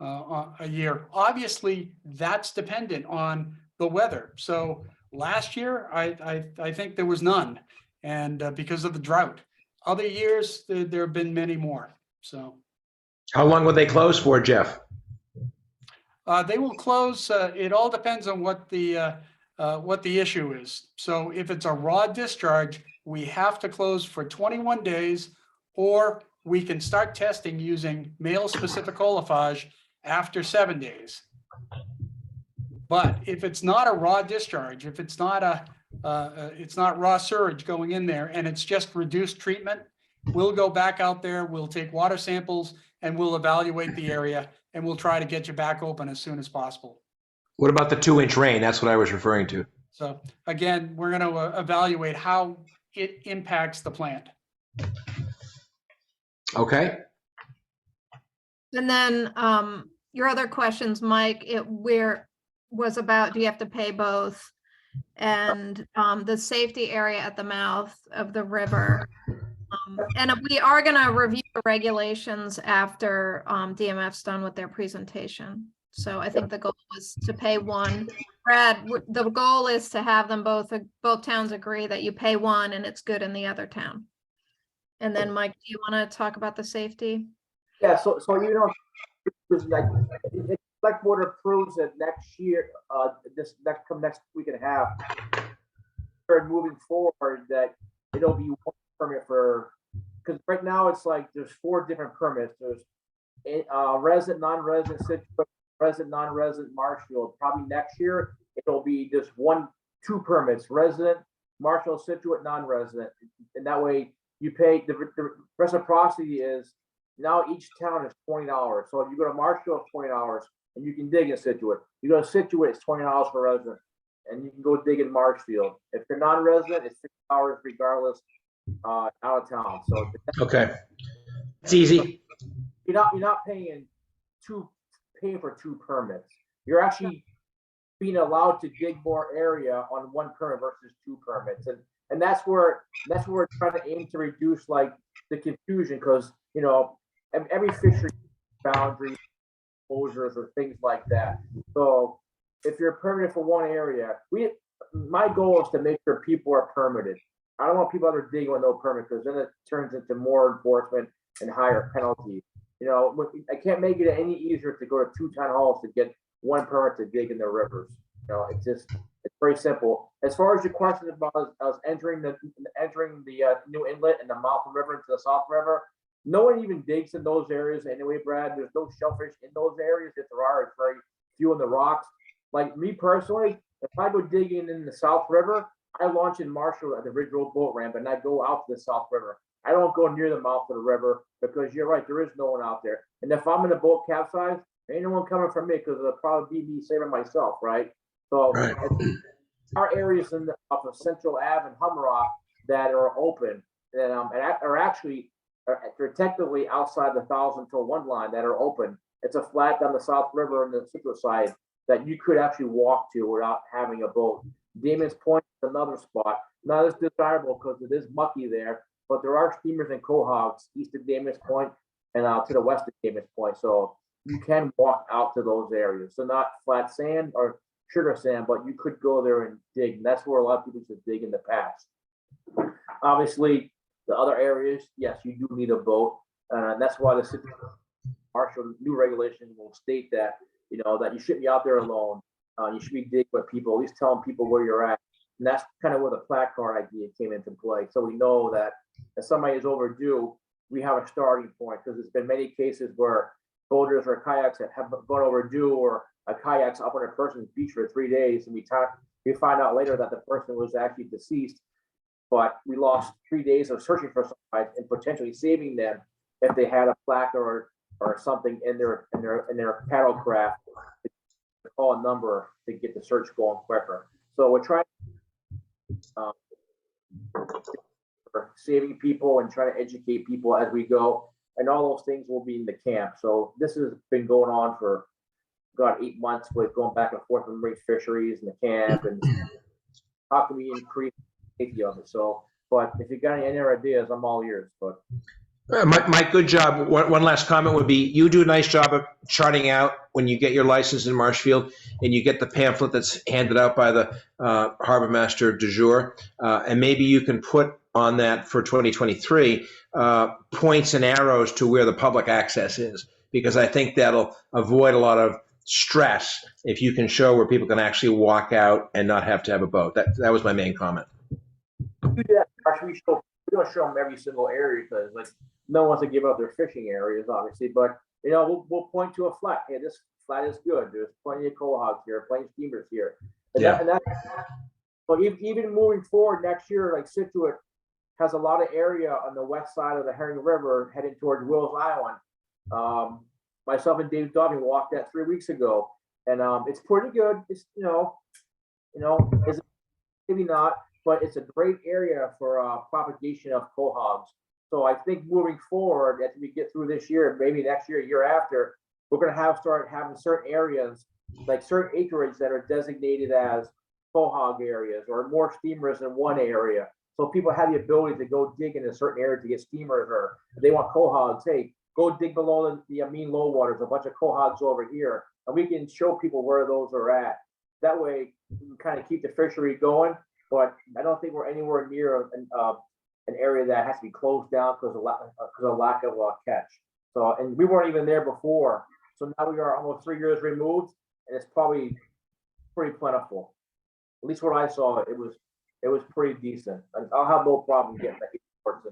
a year. Obviously, that's dependent on the weather. So last year, I think there was none, and because of the drought. Other years, there have been many more. So, How long would they close for, Jeff? they will close. It all depends on what the issue is. So if it's a raw discharge, we have to close for 21 days, or we can start testing using male-specific olephage after 7 days. But if it's not a raw discharge, if it's not it's not raw sewage going in there, and it's just reduced treatment, We'll go back out there, we'll take water samples, and we'll evaluate the area, and we'll try to get you back open as soon as possible. What about the 2-inch rain? That's what I was referring to. So again, we're going to evaluate how it impacts the plant. Okay. And then your other questions, Mike, was about, do you have to pay both? And the safety area at the mouth of the river. And we are going to review the regulations after DMF's done with their presentation. So I think the goal was to pay one. Brad, the goal is to have them both towns agree that you pay one and it's good in the other town. And then Mike, do you want to talk about the safety? Yeah, so you know, because like, if select board approves it next year, this next week and a half, or moving forward, that it'll be one permit for, because right now it's like there's 4 different permits. There's resident, non-resident, Scituate, resident, non-resident, Marshfield. Probably next year it'll be just 2 permits: resident, Marshfield, Scituate, non-resident, and that way you pay. The reciprocity is now each town is $20. So if you go to Marshfield, it's $20, and you can dig in Scituate. You go to Scituate, it's $20 for resident, and you can go dig in Marshfield. If you're non-resident, it's $50 regardless, out of town. So Okay. It's easy. you're not paying for 2 permits. You're actually being allowed to dig more area on 1 permit versus 2 permits, and that's where we're trying to aim to reduce like the confusion, because you know every fishery boundary closures or things like that. So if you're permitted for one area, my goal is to make sure people are permitted. I don't want people out there digging with no permit, because then it turns into more enforcement and higher penalties. You know, I can't make it any easier to go to 2 town halls to get 1 permit to dig in the rivers. You know, it's very simple. As far as your question about us entering the new inlet and the mouth of the river into the South River, no one even digs in those areas anyway, Brad. There's no shellfish in those areas. If there are, it's very few in the rocks. Like me personally, if I go digging in the South River, I launch in Marshall at the Ridge Road boat ramp, and I go out to the South River. I don't go near the mouth of the river, because you're right, there is no one out there. And if I'm in a boat capsize, there ain't no one coming from me, because it'll probably be me saving myself, right? So Right. our areas off of Central Ave and Humrock that are open, and are actually they're technically outside the 1,000-to-1 line that are open. It's a flat down the South River on the Scituate side that you could actually walk to without having a boat. Damon's Point is another spot, not as desirable because it is mucky there, but there are steamers and cohogs east of Damon's Point and to the west of Damon's Point. So you can walk out to those areas. So not flat sand or sugar sand, but you could go there and dig. And that's where a lot of people used to dig in the past. Obviously, the other areas, yes, you do need a boat. That's why the city marshal new regulations will state that, you know, that you shouldn't be out there alone. You should be digging with people, at least telling people where you're at. And that's kind of where the placard idea came into play. So we know that if somebody is overdue, we have a starting point, because there's been many cases where boaters or kayaks that have gone overdue, or a kayak's up on a person's beach for 3 days, and we find out later that the person was actually deceased, but we lost 3 days of searching for somebody and potentially saving them if they had a plaque or something in their paddle craft to call a number to get the search going quicker. So we're trying for saving people and trying to educate people as we go, and all those things will be in the camp. So this has been going on for about 8 months, with going back and forth with marine fisheries and the camp, and how can we increase the safety of it. So, but if you got any other ideas, I'm all ears. But Mike, good job. One last comment would be, you do a nice job of charting out when you get your license in Marshfield and you get the pamphlet that's handed out by the harbor master du jour, and maybe you can put on that for 2023 points and arrows to where the public access is, because I think that'll avoid a lot of stress if you can show where people can actually walk out and not have to have a boat. That was my main comment. we do that. Actually, we don't show them every single area, because like no one wants to give up their fishing areas, obviously. But you know, we'll point to a flat. Hey, this flat is good. There's plenty of cohogs here, plenty of steamers here. And Yeah. so even moving forward next year, like Scituate, has a lot of area on the west side of the Herring River heading towards Wills Island. Myself and Dave Dobby walked that 3 weeks ago, and it's pretty good. It's it's maybe not, but it's a great area for propagation of quahogs. So I think moving forward, as we get through this year, maybe next year, year after, we're going to start having certain areas, like certain acreage that are designated as quahog areas, or more steamers in one area. So people have the ability to go dig in a certain area to get steamers, or if they want quahogs, hey, go dig below the mean low waters, a bunch of quahogs over here, and we can show people where those are at. That way, we can kind of keep the fishery going. But I don't think we're anywhere near an area that has to be closed down because of lack of catch. So, and we weren't even there before. So now we are almost 3 years removed, and it's probably pretty plentiful. At least what I saw, it was pretty decent. And I'll have no problem getting the reports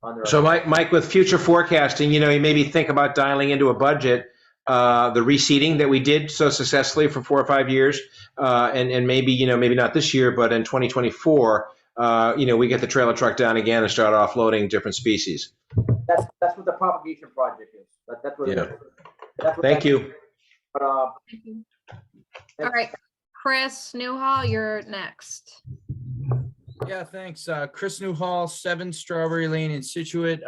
on there. So Mike, with future forecasting, you maybe think about dialing into a budget, the reseeding that we did so successfully for 4 or 5 years, and maybe, maybe not this year, but in 2024, we get the trailer truck down again and start offloading different species. That's what the propagation project is. That's what it is. That's what Thank you. But, Thank you. All right, Chris Newhall, you're next. Yeah, thanks. Chris Newhall, 7 Strawberry Lane in Scituate.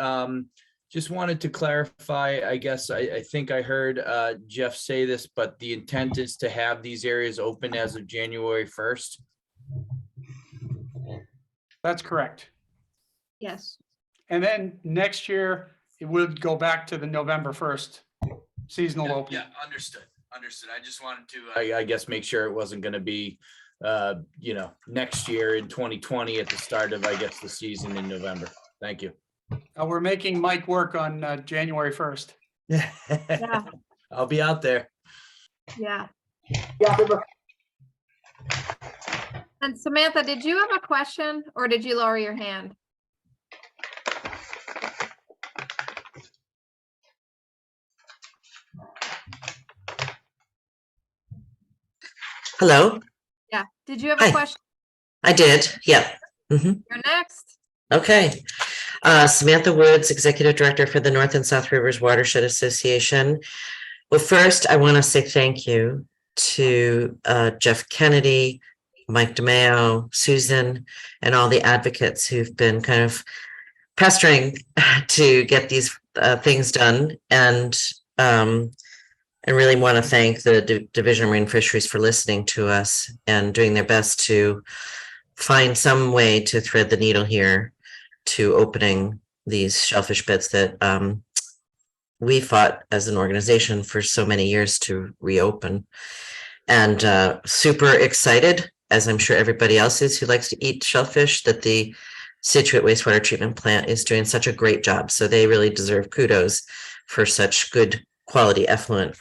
Just wanted to clarify, I guess, I think I heard Jeff say this, but the intent is to have these areas open as of January 1st. That's correct. Yes. And then next year, it would go back to the November 1st seasonal opening. Yeah, understood. I just wanted to, I guess, make sure it wasn't going to be, next year in 2020 at the start of, I guess, the season in November. Thank you. We're making Mike work on January 1st. Yeah. I'll be out there. Yeah. yeah, And Samantha, did you have a question or did you lower your hand? Hello, Yeah. Did you have Hi. a question? I did. Yeah. You're next. Okay. Samantha Woods, Executive Director for the North and South Rivers Watershed Association. Well, first, I want to say thank you to Jeff Kennedy, Mike DeMeo, Susan, and all the advocates who've been kind of pestering to get these things done. And I really want to thank the Division of Marine Fisheries for listening to us and doing their best to find some way to thread the needle here to opening these shellfish beds that we fought as an organization for so many years to reopen. And super excited, as I'm sure everybody else is who likes to eat shellfish, that the Scituate Wastewater Treatment Plant is doing such a great job. So they really deserve kudos for such good quality effluent.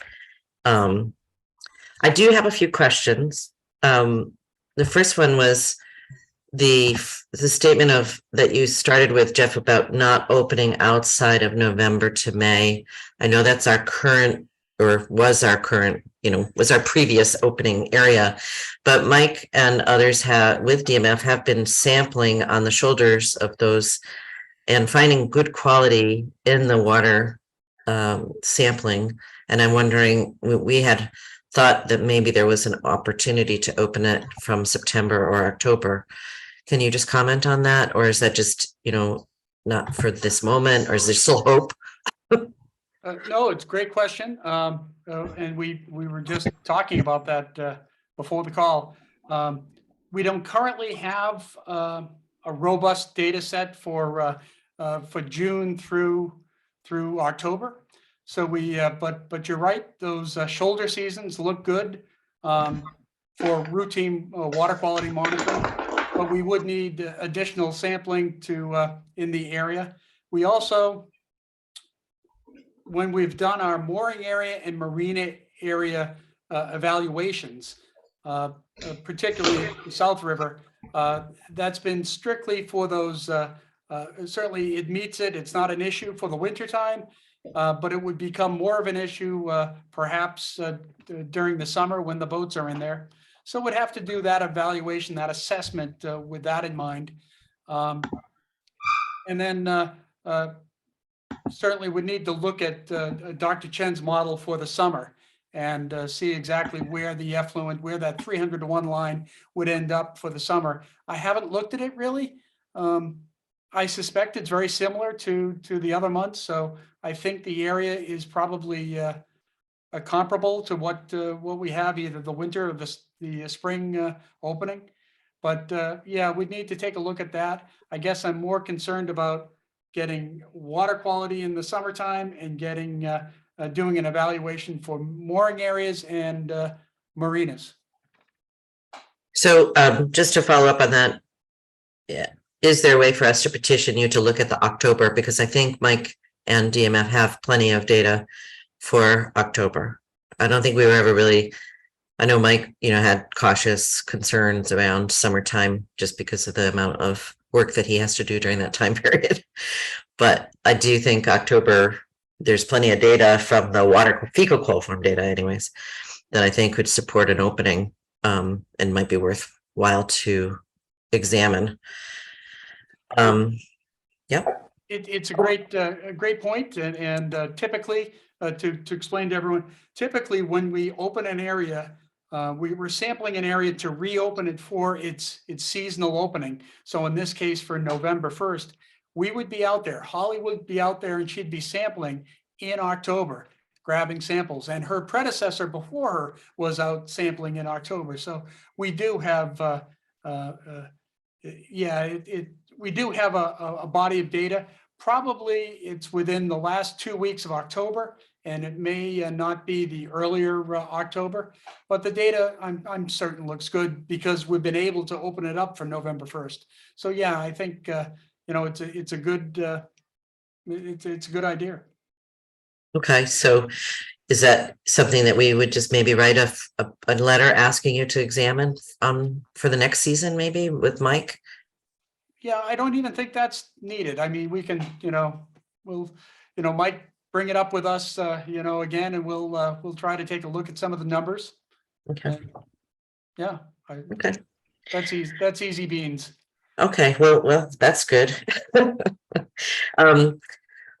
I do have a few questions. The first one was the statement of that you started with, Jeff, about not opening outside of November to May. I know that's our current, or was our current, was our previous opening area, but Mike and others with DMF have been sampling on the shoulders of those and finding good quality in the water sampling. And I'm wondering, we had thought that maybe there was an opportunity to open it from September or October. Can you just comment on that? Or is that just, not for this moment, or is there still hope? No, it's a great question. And we were just talking about that before the call. We don't currently have a robust data set for June through October. So but you're right, those shoulder seasons look good for routine water quality monitoring, but we would need additional sampling in the area. We also, when we've done our mooring area and marina area evaluations, particularly the South River, that's been strictly for those, certainly it meets it. It's not an issue for the wintertime, but it would become more of an issue perhaps during the summer when the boats are in there. So we'd have to do that evaluation, that assessment with that in mind. And then certainly we need to look at Dr. Chen's model for the summer and see exactly where the effluent, where that 300 to 1 line would end up for the summer. I haven't looked at it really. I suspect it's very similar to the other months. So I think the area is probably comparable to what we have, either the winter or the spring opening. But yeah, we need to take a look at that. I guess I'm more concerned about getting water quality in the summertime and getting doing an evaluation for mooring areas and marinas. So just to follow up on that, yeah, is there a way for us to petition you to look at the October? Because I think Mike and DMF have plenty of data for October. I don't think we were ever really, I know Mike, had cautious concerns around summertime just because of the amount of work that he has to do during that time period. But I do think October, there's plenty of data from the water fecal coliform data anyways, that I think could support an opening and might be worthwhile to examine. It's a great point, and typically, to explain to everyone, typically when we open an area, we're sampling an area to reopen it for its seasonal opening. So in this case, for November 1st, we would be out there. Holly would be out there, and she'd be sampling in October, grabbing samples. And her predecessor before her was out sampling in October. So we do have, we do have a body of data. Probably it's within the last 2 weeks of October, and it may not be the earlier October, but the data I'm certain looks good because we've been able to open it up for November 1st. So yeah, I think it's a good it's a good idea. Okay, so is that something that we would just maybe write a letter asking you to examine for the next season, maybe with Mike? Yeah, I don't even think that's needed. I mean, we can, we'll, Mike, bring it up with us, again, and we'll try to take a look at some of the numbers. Okay. Yeah. Okay. That's easy beans. Okay, well, that's good.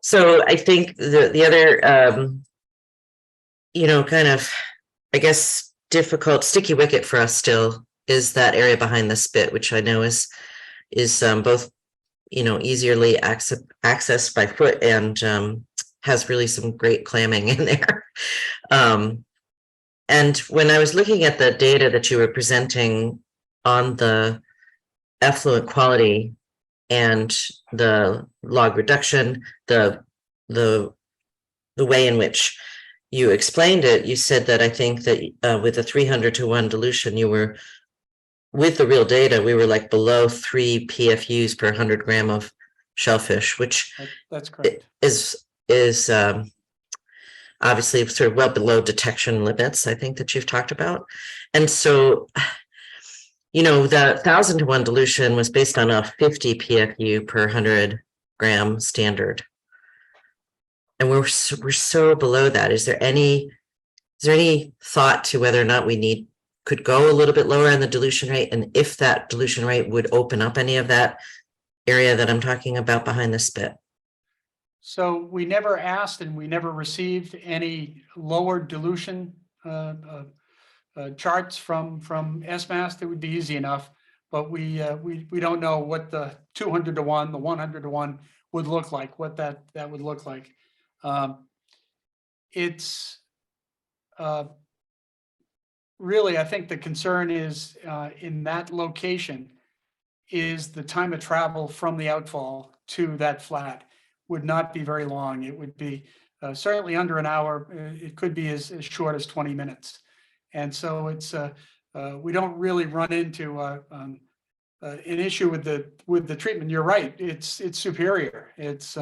So I think the other, kind of, I guess, difficult sticky wicket for us still is that area behind the spit, which I know is both, easily accessed by foot and has really some great clamming in there. And when I was looking at the data that you were presenting on the effluent quality and the log reduction, the way in which you explained it, you said that I think that with the 300 to 1 dilution, you were, with the real data, we were like below 3 PFUs per 100 gram of shellfish, which that's correct. Is obviously sort of well below detection limits, I think, that you've talked about. And so, the 1,000 to 1 dilution was based on a 50 PFU per 100 gram standard. And we're so below that. Is there any thought to whether or not we could go a little bit lower on the dilution rate, and if that dilution rate would open up any of that area that I'm talking about behind the spit? So we never asked and we never received any lower dilution charts from SMAS. That would be easy enough, but we don't know what the 200 to 1, the 100 to 1 would look like, what that would look like. It's really, I think the concern is in that location is the time of travel from the outfall to that flat would not be very long. It would be certainly under an hour. It could be as short as 20 minutes. And so it's we don't really run into an issue with the treatment. You're right. It's superior. It's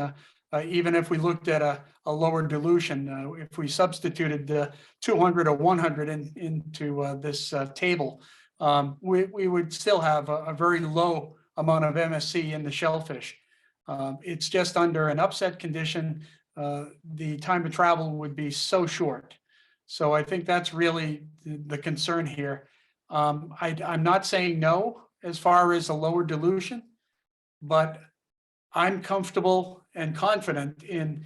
even if we looked at a lower dilution, if we substituted the 200 or 100 into this table, we would still have a very low amount of MSC in the shellfish. It's just under an upset condition, the time of travel would be so short. So I think that's really the concern here. I'm not saying no as far as a lower dilution, but I'm comfortable and confident in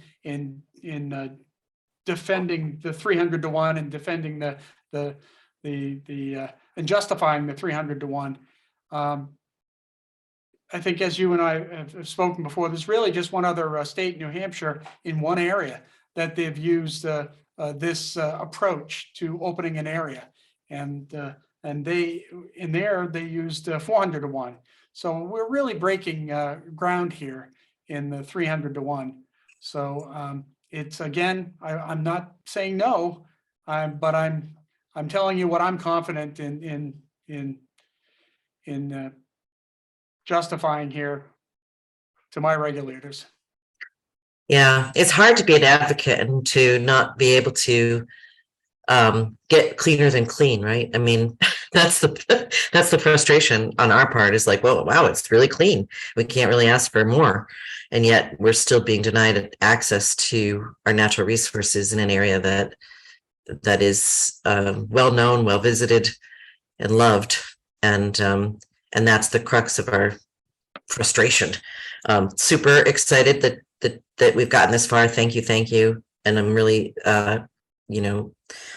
defending the 300-1 and defending and justifying the 300-1. I think as you and I have spoken before, there's really just one other state, New Hampshire, in one area that they've used this approach to opening an area. And they used 400-1. So we're really breaking ground here in the 300-1. So it's, again, I'm not saying no, but I'm telling you what I'm confident in justifying here to my regulators. Yeah, it's hard to be an advocate and to not be able to get cleaner than clean, right? I mean, that's the frustration on our part, is like, well, wow, it's really clean. We can't really ask for more. And yet we're still being denied access to our natural resources in an area that is well known, well visited, and loved. And that's the crux of our frustration. Super excited that we've gotten this far. Thank you. And I'm really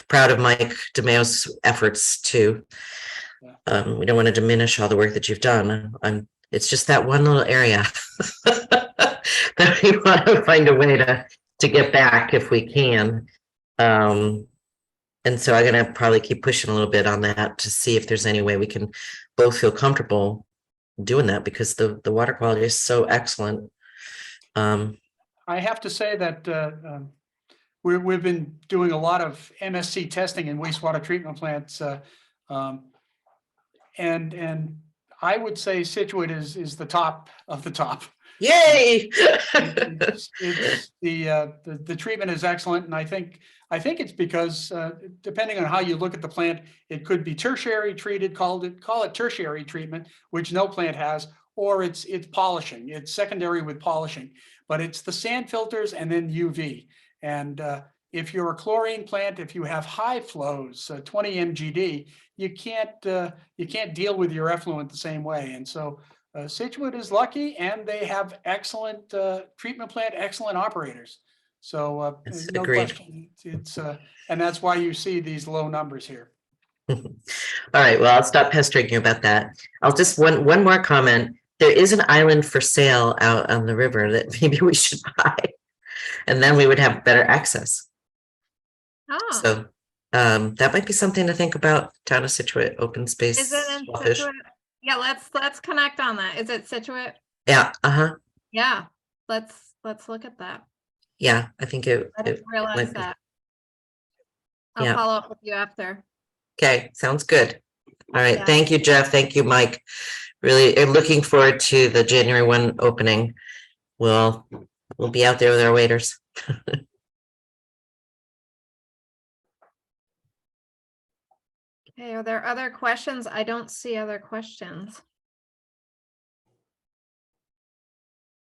proud of Mike DeMeo's efforts too. We don't want to diminish all the work that you've done. It's just that one little area that we want to find a way to get back if we can. And so I'm going to probably keep pushing a little bit on that to see if there's any way we can both feel comfortable doing that, because the water quality is so excellent. I have to say that we've been doing a lot of MSC testing in wastewater treatment plants, and I would say Scituate is the top of the top. Yay! It's the treatment is excellent, and I think it's because depending on how you look at the plant, it could be tertiary treated, call it tertiary treatment, which no plant has, or it's polishing. It's secondary with polishing, but it's the sand filters and then UV. And if you're a chlorine plant, if you have high flows, 20 MGD, you can't deal with your effluent the same way. And so Scituate is lucky, and they have excellent treatment plant, excellent operators. So no agreed. question, it's and that's why you see these low numbers here. All right, well, I'll stop pestering you about that. I'll just one more comment. There is an island for sale out on the river that maybe we should buy, and then we would have better access. Oh, So that might be something to think about. Town of Scituate, open space. is it in Shellfish. Scituate? Yeah, let's connect on that. Is it Scituate? Yeah, Yeah, let's look at that. yeah, I think I didn't realize might be. that. I'll Yeah. follow up with you after. Okay, sounds good. All right, Yeah. thank you, Jeff. Thank you, Mike. Really looking forward to the January 1 opening. We'll be out there with our waiters. Okay, are there other questions? I don't see other questions.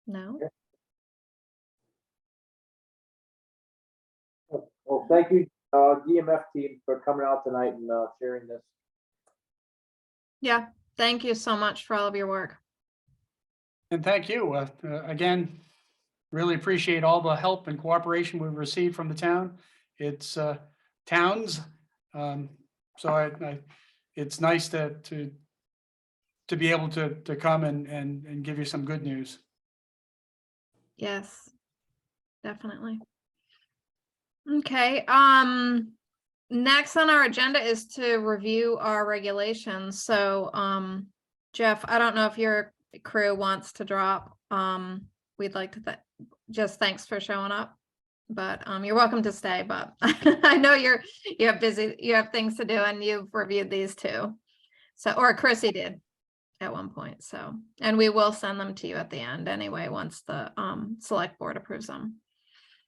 No? Well, thank you, DMF team, for coming out tonight and sharing this. Yeah, thank you so much for all of your work. And thank you again. Really appreciate all the help and cooperation we've received from the town. It's towns, so it's nice to be able to come and give you some good news. Yes, definitely. Okay, next on our agenda is to review our regulations. So, Jeff, I don't know if your crew wants to drop. We'd like to just thanks for showing up, but you're welcome to stay. But I know you have things to do, and you've reviewed these too. So, or Chrissy did at one point. So, and we will send them to you at the end anyway, once the select board approves them.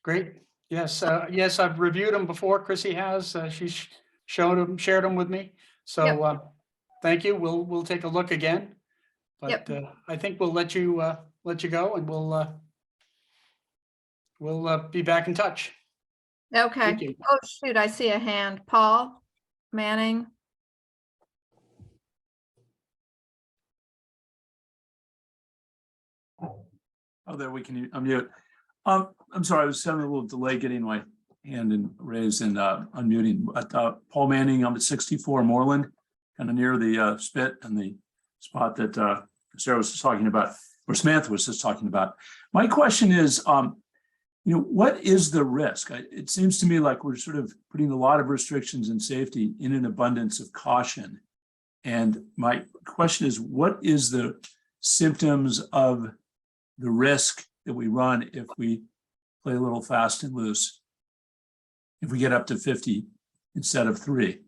Great. Yes. Yes, I've reviewed them before. Chrissy has. She's shared them with me. So thank you. We'll take a look again. But I think we'll let you go, and we'll be back in touch. Okay. Thank you. Oh, shoot, I see a hand. Paul Manning. Oh, there we can unmute. I'm sorry, I was having a little delay getting my hand and raised and unmuting. But Paul Manning, I'm at 64 Moreland, kind of near the spit and the spot that Sarah was just talking about, or Samantha was just talking about. My question is, what is the risk? It seems to me like we're sort of putting a lot of restrictions and safety in an abundance of caution. And my question is, what is the symptoms of the risk that we run if we play a little fast and loose? If we get up to 50 instead of 3? Does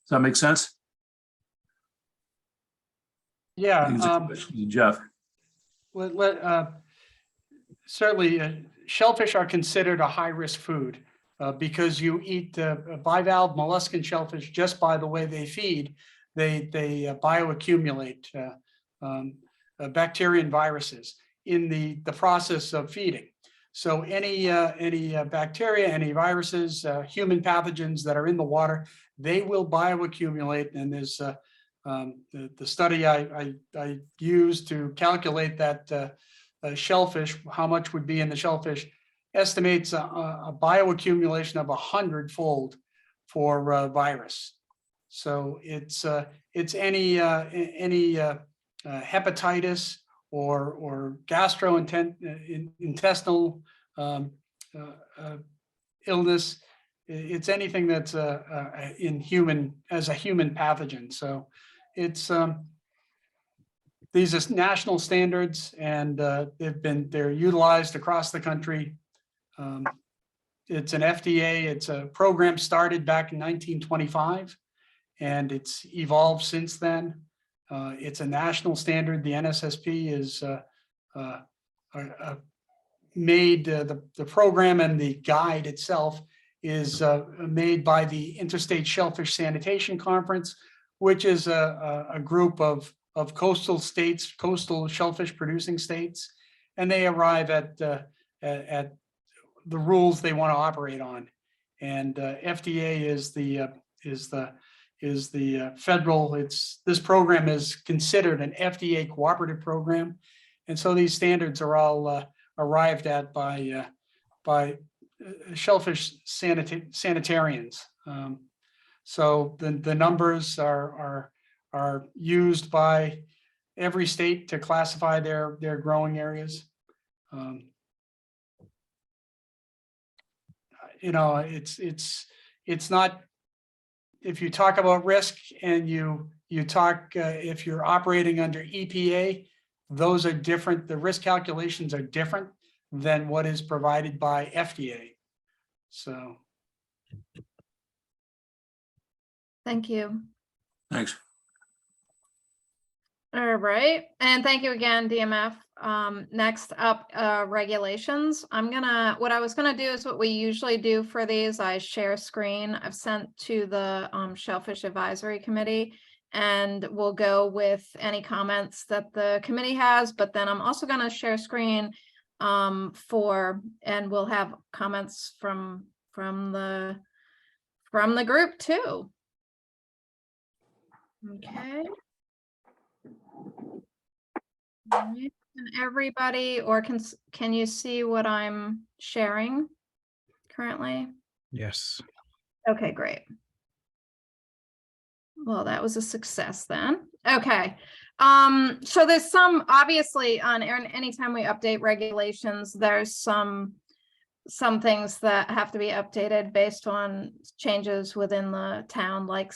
that make sense? I think it's a question to Jeff. Certainly, shellfish are considered a high-risk food because you eat bivalve molluscan shellfish just by the way they feed. They bioaccumulate bacteria and viruses in the process of feeding. So any bacteria, any viruses, human pathogens that are in the water, they will bioaccumulate. And there's the study I used to calculate that shellfish, how much would be in the shellfish, estimates a bioaccumulation of 100-fold for virus. So it's any hepatitis or gastrointestinal illness. It's anything that's in human as a human pathogen. So it's these are national standards, and they're utilized across the country. It's an FDA. It's a program started back in 1925, and it's evolved since then. It's a national standard. The NSSP is made the program, and the guide itself is made by the Interstate Shellfish Sanitation Conference, which is a group of coastal states, coastal shellfish producing states, and they arrive at the rules they want to operate on. And FDA is the federal. This program is considered an FDA cooperative program, and so these standards are all arrived at by shellfish sanitarians. So the numbers are used by every state to classify their growing areas. It's not. If you talk about risk and you talk, if you're operating under EPA, those are different. The risk calculations are different than what is provided by FDA. So. Thank you. Thanks. All right, and thank you again, DMF. Next up, regulations. What I was gonna do is what we usually do for these. I share screen. I've sent to the Shellfish Advisory Committee, and we'll go with any comments that the committee has. But then I'm also gonna share screen and we'll have comments from the group too. Okay. All right. And everybody, or can you see what I'm sharing currently? Yes. Okay, great. Well, that was a success then. Okay. So there's some, obviously, on anytime we update regulations, there's some things that have to be updated based on changes within the town, like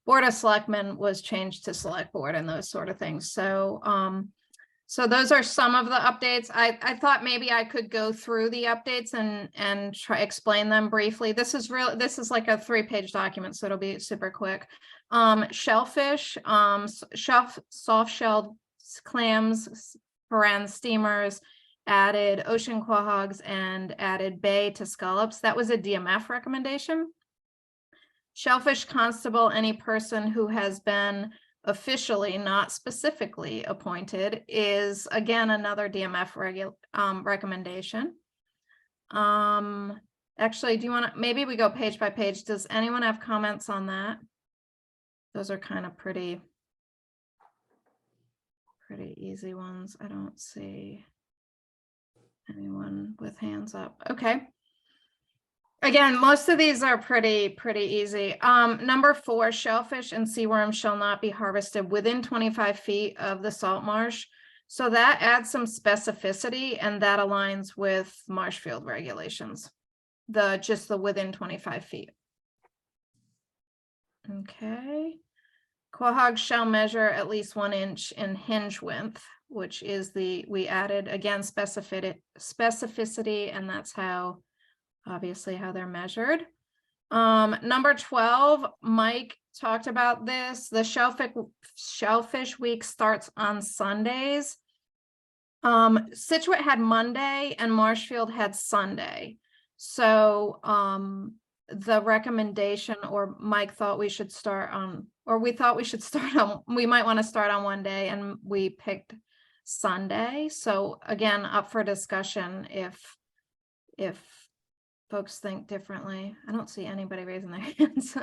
Board of Selectmen was changed to Select Board and those sort of things. So so those are some of the updates. I thought maybe I could go through the updates and try explain them briefly. This is like a 3-page document, so it'll be super quick. Shellfish, soft-shelled clams, steamers, added ocean quahogs, and added bay to scallops. That was a DMF recommendation. Shellfish constable, any person who has been officially, not specifically appointed, is again another DMF recommendation. Actually, do you want to, maybe we go page by page. Does anyone have comments on that? Those are kind of pretty pretty easy ones. I don't see anyone with hands up. Okay. Again, most of these are pretty easy. Number 4, shellfish and sea worms shall not be harvested within 25 feet of the salt marsh. So that adds some specificity, and that aligns with Marshfield regulations. Just the within 25 feet. Okay. Quahogs shall measure at least 1 inch in hinge width, which is we added again specificity, and that's how, obviously, how they're measured. Number 12, Mike talked about this. The shellfish week starts on Sundays. Scituate had Monday and Marshfield had Sunday. So the recommendation, or Mike thought we should start on, or we thought we should start on, we might want to start on one day, and we picked Sunday. So again, up for discussion if folks think differently. I don't see anybody raising their hands.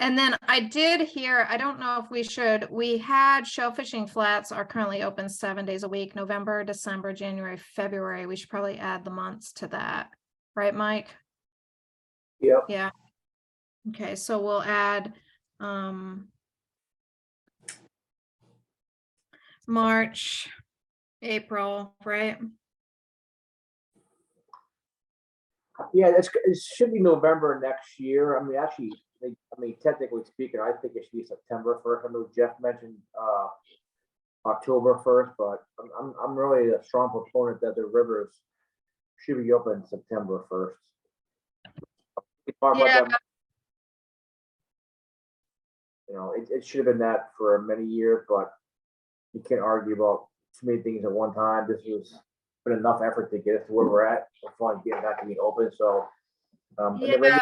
And then I did hear, I don't know if we had shellfishing flats are currently open 7 days a week, November, December, January, February. We should probably add the months to that. Right, Mike? Yep. Yeah. Okay, so we'll add March, April, right? Yeah, it should be November next year. I mean, actually, technically speaking, I think it should be September 1st. I know Jeff mentioned October 1st, but I'm really a strong proponent that the rivers should be open September 1st. We talked about Yeah. that. You know, it should have been that for many years, but you can't argue about too many things at one time. This has been enough effort to get us to where we're at. We're finally getting back to being open. So, and the Yeah.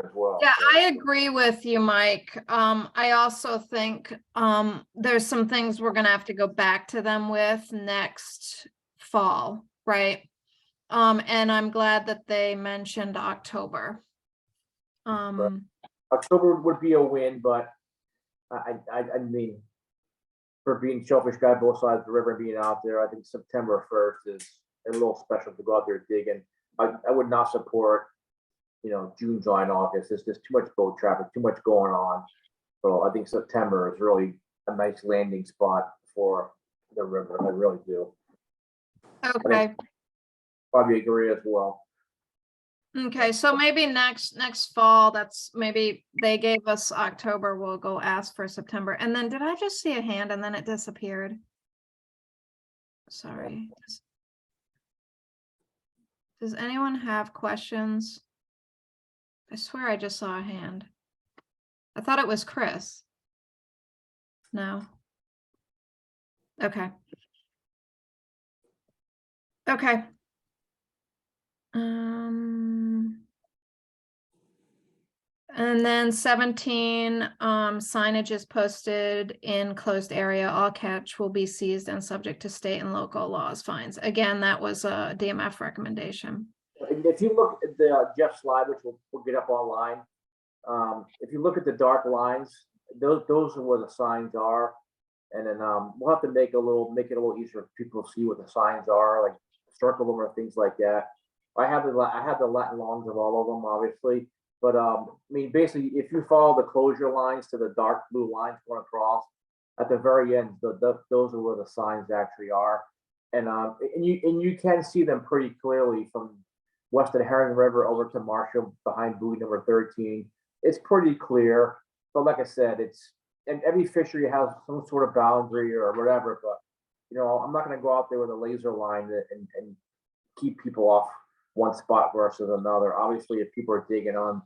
as well. Yeah, So, I agree with you, Mike. I also think there's some things we're gonna have to go back to them with next fall, right? And I'm glad that they mentioned October. October would be a win, but I mean, for being shellfish guy both sides of the river and being out there, I think September 1st is a little special to go out there digging. I would not support, June, July, and August. There's just too much boat traffic, too much going on. So I think September is really a nice landing spot for the river. I really do. Okay, Probably agree as well. okay, so maybe next fall, that's maybe they gave us October, we'll go ask for September. And then did I just see a hand and then it disappeared? Sorry. Does anyone have questions? I swear I just saw a hand. I thought it was Chris. No. Okay. Okay. And then 17, signage is posted in closed area. All catch will be seized and subject to state and local laws, fines. Again, that was a DMF recommendation. And if you look at the Jeff slide, which we'll get up online, if you look at the dark lines, those are where the signs are. And then we'll have to make it a little easier for people to see what the signs are, like circle them or things like that. I have the Latin longs of all of them, obviously, but I mean, basically, if you follow the closure lines to the dark blue lines going across, at the very end, those are where the signs actually are, and you can see them pretty clearly from west of the Herring River over to Marshall behind buoy number 13. It's pretty clear, but like I said, and every fishery has some sort of boundary or whatever, but I'm not going to go out there with a laser line and keep people off one spot versus another. Obviously, if people are digging on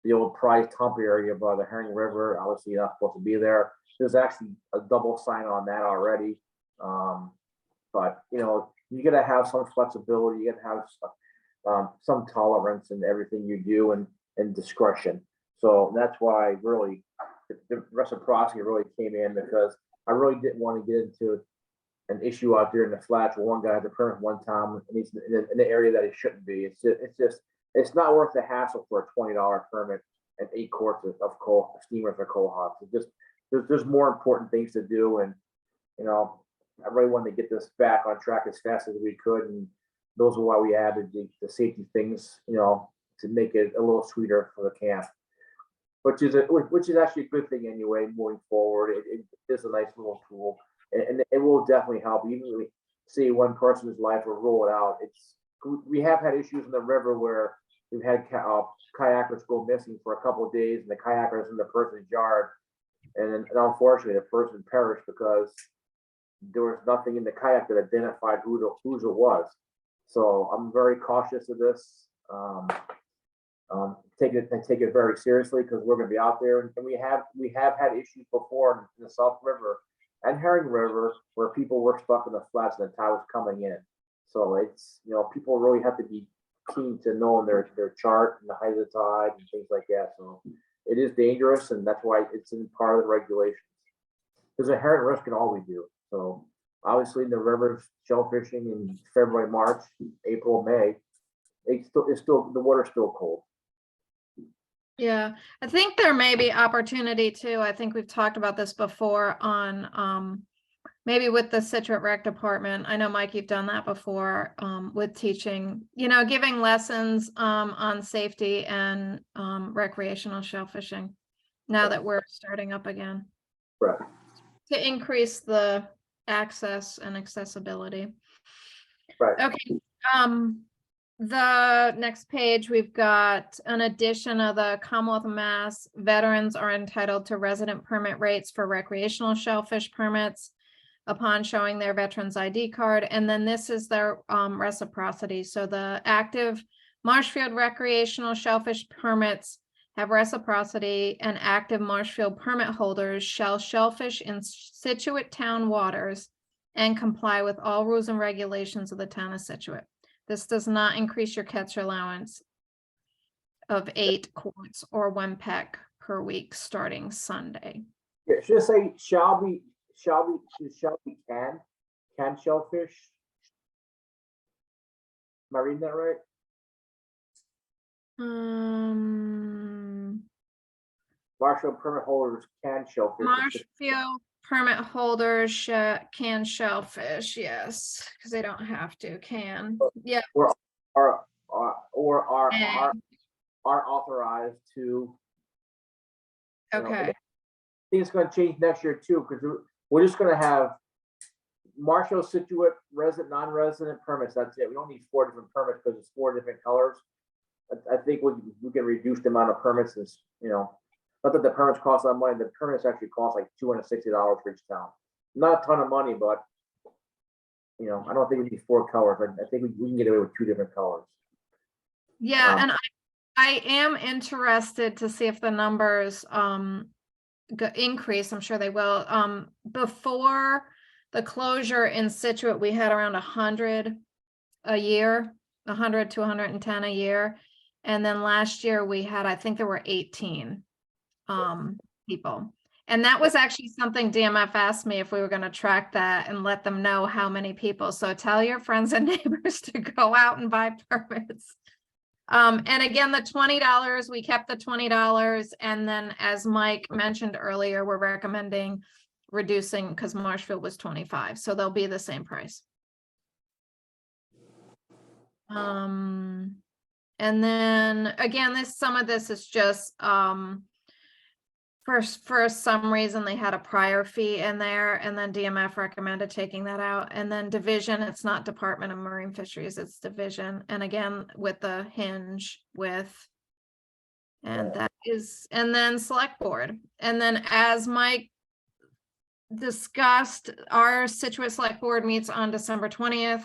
the old prize hump area by the Herring River, obviously you're not supposed to be there. There's actually a double sign on that already. But you gotta have some flexibility, you gotta have some tolerance in everything you do and discretion. So that's why really the reciprocity really came in, because I really didn't want to get into an issue out there in the flats where one guy has a permit one time and he's in the area that he shouldn't be. It's not worth the hassle for a $20 permit and 8 quarts of steamers or coal hops. there's more important things to do, and, you know, I really wanted to get this back on track as fast as we could, and those are why we added the safety things, you know, to make it a little sweeter for the camp. Which is actually a good thing anyway, moving forward. It is a nice little tool, and it will definitely help. Even if we see one person's life or roll it out, we have had issues in the river where we've had kayakers go missing for a couple of days, and the kayaker's in the person's yard, and unfortunately the person perished because there was nothing in the kayak that identified whose it was. So I'm very cautious of this. Take it very seriously, because we're going to be out there, and we have had issues before in the South River and Herring River where people were stuck in the flats and the tide was coming in. So it's, you know, people really have to be keen to knowing their chart and the height of the tide and things like that. So it is dangerous, and that's why it's in part of the regulations. There's a inherent risk in all we do. So obviously in the rivers, shellfishing in February, March, April, May, the water's still cold. Yeah, I think there may be opportunity too. I think we've talked about this before on maybe with the Scituate Rec Department. I know, Mike, you've done that before with teaching, you know, giving lessons on safety and recreational shellfishing now that we're starting up again. Right. To increase the access and accessibility. Right. Okay. The next page, we've got an addition of the Commonwealth of Mass. Veterans are entitled to resident permit rates for recreational shellfish permits upon showing their veterans ID card. And then this is their reciprocity. So the active Marshfield recreational shellfish permits have reciprocity, and active Marshfield permit holders shall shellfish in Scituate town waters and comply with all rules and regulations of the town of Scituate. This does not increase your catch allowance of 8 quarts or 1 peck per week starting Sunday. Yeah, should I say shall be can shellfish? Am I reading that right? Marshall permit holders can shellfish. Marshfield permit holders can shellfish, yes, because they don't have to, can. Yeah. Or are And- authorized to. You know, Okay, I think it's going to change next year too, because we're just going to have Marshall, Scituate, resident, non-resident permits. That's it. We don't need 4 different permits because it's 4 different colors. I think we can reduce the amount of permits. As, you know, not that the permits cost a lot of money. The permits actually cost like $260 for each town. Not a ton of money, but, you know, I don't think we need 4 colors. I think we can get away with 2 different colors. yeah, and I am interested to see if the numbers increase. I'm sure they will. Before the closure in Scituate, we had around 100 a year, 100 to 110 a year. And then last year we had, I think there were 18 people. And that was actually something DMF asked me if we were going to track that and let them know how many people. So tell your friends and neighbors to go out and buy permits. And again, the $20, we kept the $20. And then as Mike mentioned earlier, we're recommending reducing because Marshfield was 25. So they'll be the same price. And then again, some of this is just for some reason they had a prior fee in there, and then DMF recommended taking that out. And then division, it's not Department of Marine Fisheries, it's division. And again, with the hinge and that is, and then select board. And then as Mike discussed, our Scituate Select Board meets on December 20th.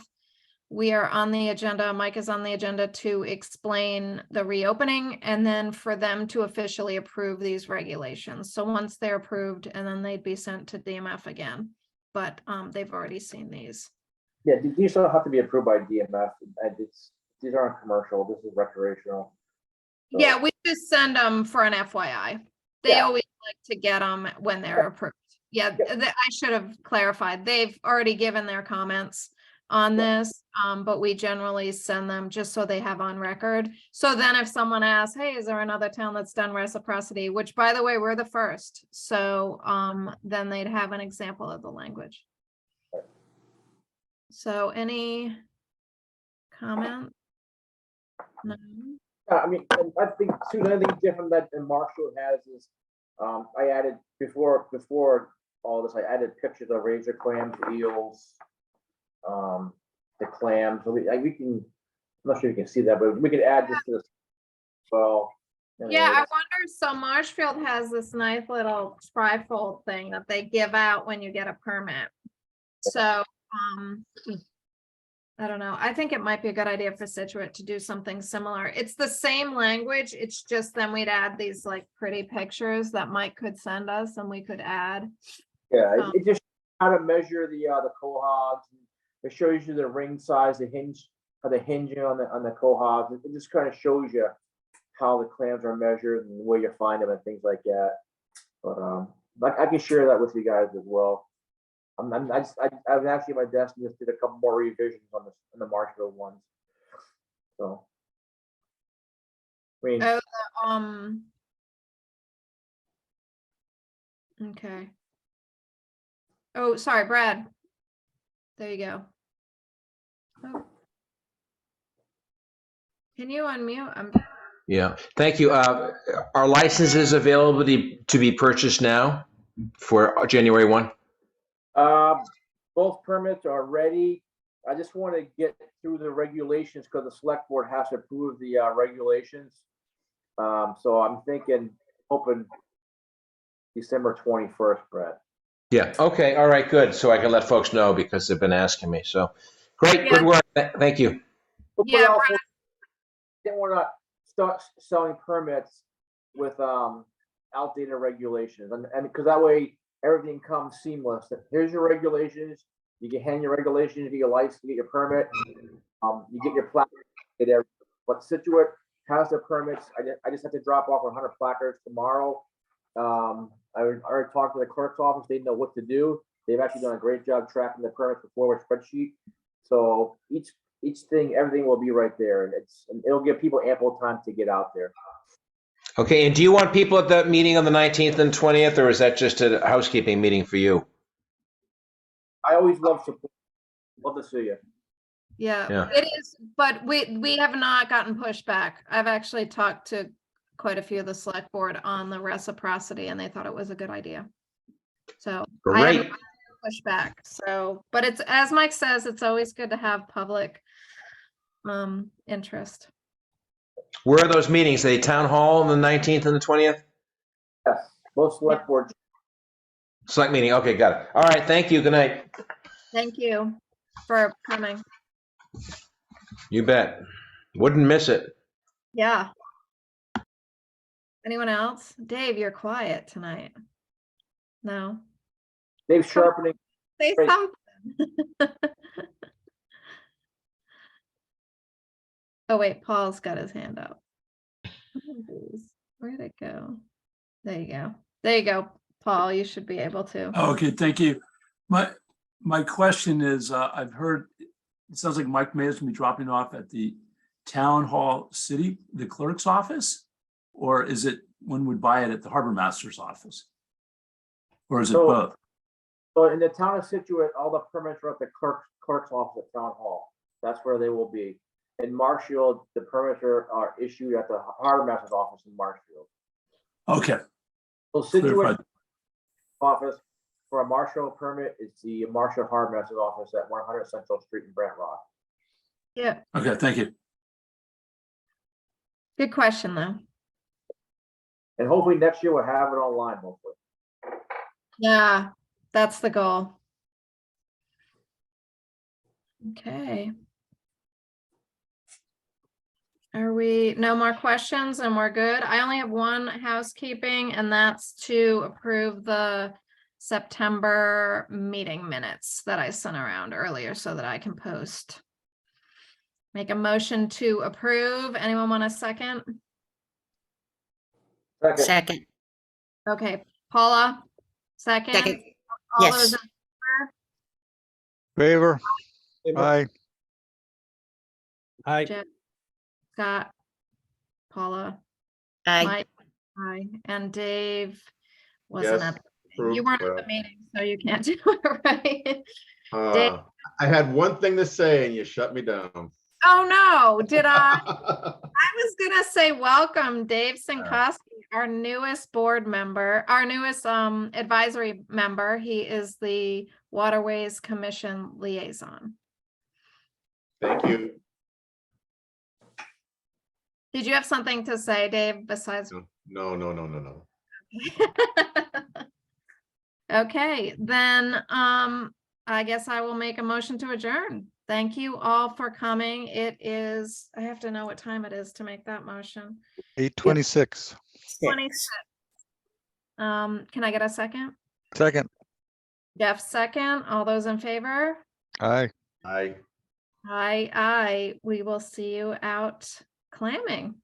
We are on the agenda, Mike is on the agenda to explain the reopening and then for them to officially approve these regulations. So once they're approved, and then they'd be sent to DMF again, but they've already seen these. Yeah, these don't have to be approved by DMF. These aren't commercial, this is recreational. So, Yeah, we just send them for an FYI. They Yeah. always like to get them when they're approved. Yeah, I should have clarified. They've already given their comments. on this, but we generally send them just so they have on record. So then if someone asks, hey, is there another town that's done reciprocity, which by the way, we're the first. So then they'd have an example of the language. So any comment? No. I mean, and I think too, another thing different that Marshall has is, I added before all this, I added pictures of razor clams, eels, the clams. So we can, I'm not sure you can see that, but we could add this to this. Well. Yeah, I wonder, so Marshfield has this nice little trifold thing that they give out when you get a permit. So, I don't know. I think it might be a good idea for Scituate to do something similar. It's the same language. It's just then we'd add these like pretty pictures that Mike could send us and we could add. Yeah, it just how to measure the quahogs. It shows you the ring size, the hinge, the hinging on the quahogs. It just kind of shows you how the clams are measured and where you find them and things like that. But like I can share that with you guys as well. I was actually at my desk and just did a couple more revisions on the Marshfield ones. So, I mean, Okay. Oh, sorry, Brad. There you go. Oh. Can you unmute? Yeah, thank you. Are licenses available to be purchased now for January 1? both permits are ready. I just want to get through the regulations because the select board has to approve the regulations. So I'm hoping December 21st, Brad. Yeah, okay, all right, good. So I can let folks know because they've been asking me. So great, Yeah. good work. Thank you. But Yeah, also, didn't want to start selling permits with outdated regulations, and because that way everything comes seamless. Here's your regulations. You can hand your regulations, you get your license, you get your permit, you get your plaque, get everything. But Scituate has their permits. I just have to drop off 100 placards tomorrow. I already talked to the clerk's office. They know what to do. They've actually done a great job tracking the permits before with spreadsheet. So each thing, everything will be right there, and it'll give people ample time to get out there. Okay, and do you want people at that meeting on the 19th and 20th, or is that just a housekeeping meeting for you? I always love support. Love to see you. Yeah, it is, but we have not gotten pushback. I've actually talked to quite a few of the select board on the reciprocity, and they thought it was a good idea. So I Great. haven't pushed back. So, but it's, as Mike says, it's always good to have public interest. Where are those meetings? Are they town hall on the 19th and the 20th? Yes, both select board. Select meeting. Okay, got it. All right, thank you. Good night. Thank you for coming. You bet. Wouldn't miss it. Yeah. Anyone else? Dave, you're quiet tonight. No. Dave's sharpening. Say Great. something. Oh wait, Paul's got his hand up. Where'd it go? There you go. There you go, Paul. You should be able to. Okay, thank you. My question is, I've heard, it sounds like Mike Mayor's gonna be dropping off at the town hall the clerk's office? Or is it, one would buy it at the harbor master's office? Or is it So- both? So in the town of Scituate, all the permits are at the clerk's office at town hall. That's where they will be. In Marshfield, the permits are issued at the harbor master's office in Marshfield. Okay, So Scituate clarified. office for a Marshfield permit is the Marshfield Harbor Master's office at 100 Central Street in Brant Rock. Yeah, Okay, thank you. good question though. And hopefully next year we'll have it online, hopefully. Yeah, that's the goal. Okay. Are we, no more questions and we're good? I only have one housekeeping, and that's to approve the September meeting minutes that I sent around earlier so that I can post. Make a motion to approve. Anyone want a second? Second, Second, Okay, Paula, second. second, All yes. those in Favor. Aye. Aye. Jeff, Scott, Paula, Aye. Mike, aye, and Dave wasn't Yes, at, you approved, weren't at the well. meeting, so you can't do it, right? Dave- I had one thing to say and you shut me down. Oh, no, did I? I was gonna say, welcome, Dave Sinkowski, our newest board member, our newest advisory member. He is the Waterways Commission liaison. Thank you. Did you have something to say, Dave, besides? No. Okay, then I guess I will make a motion to adjourn. Thank you all for coming. It is, I have to know what time it is to make that motion. 8:26. 26. Can I get a second? Second. Jeff, second. All those in favor? Aye. I. Aye. We will see you out clamming.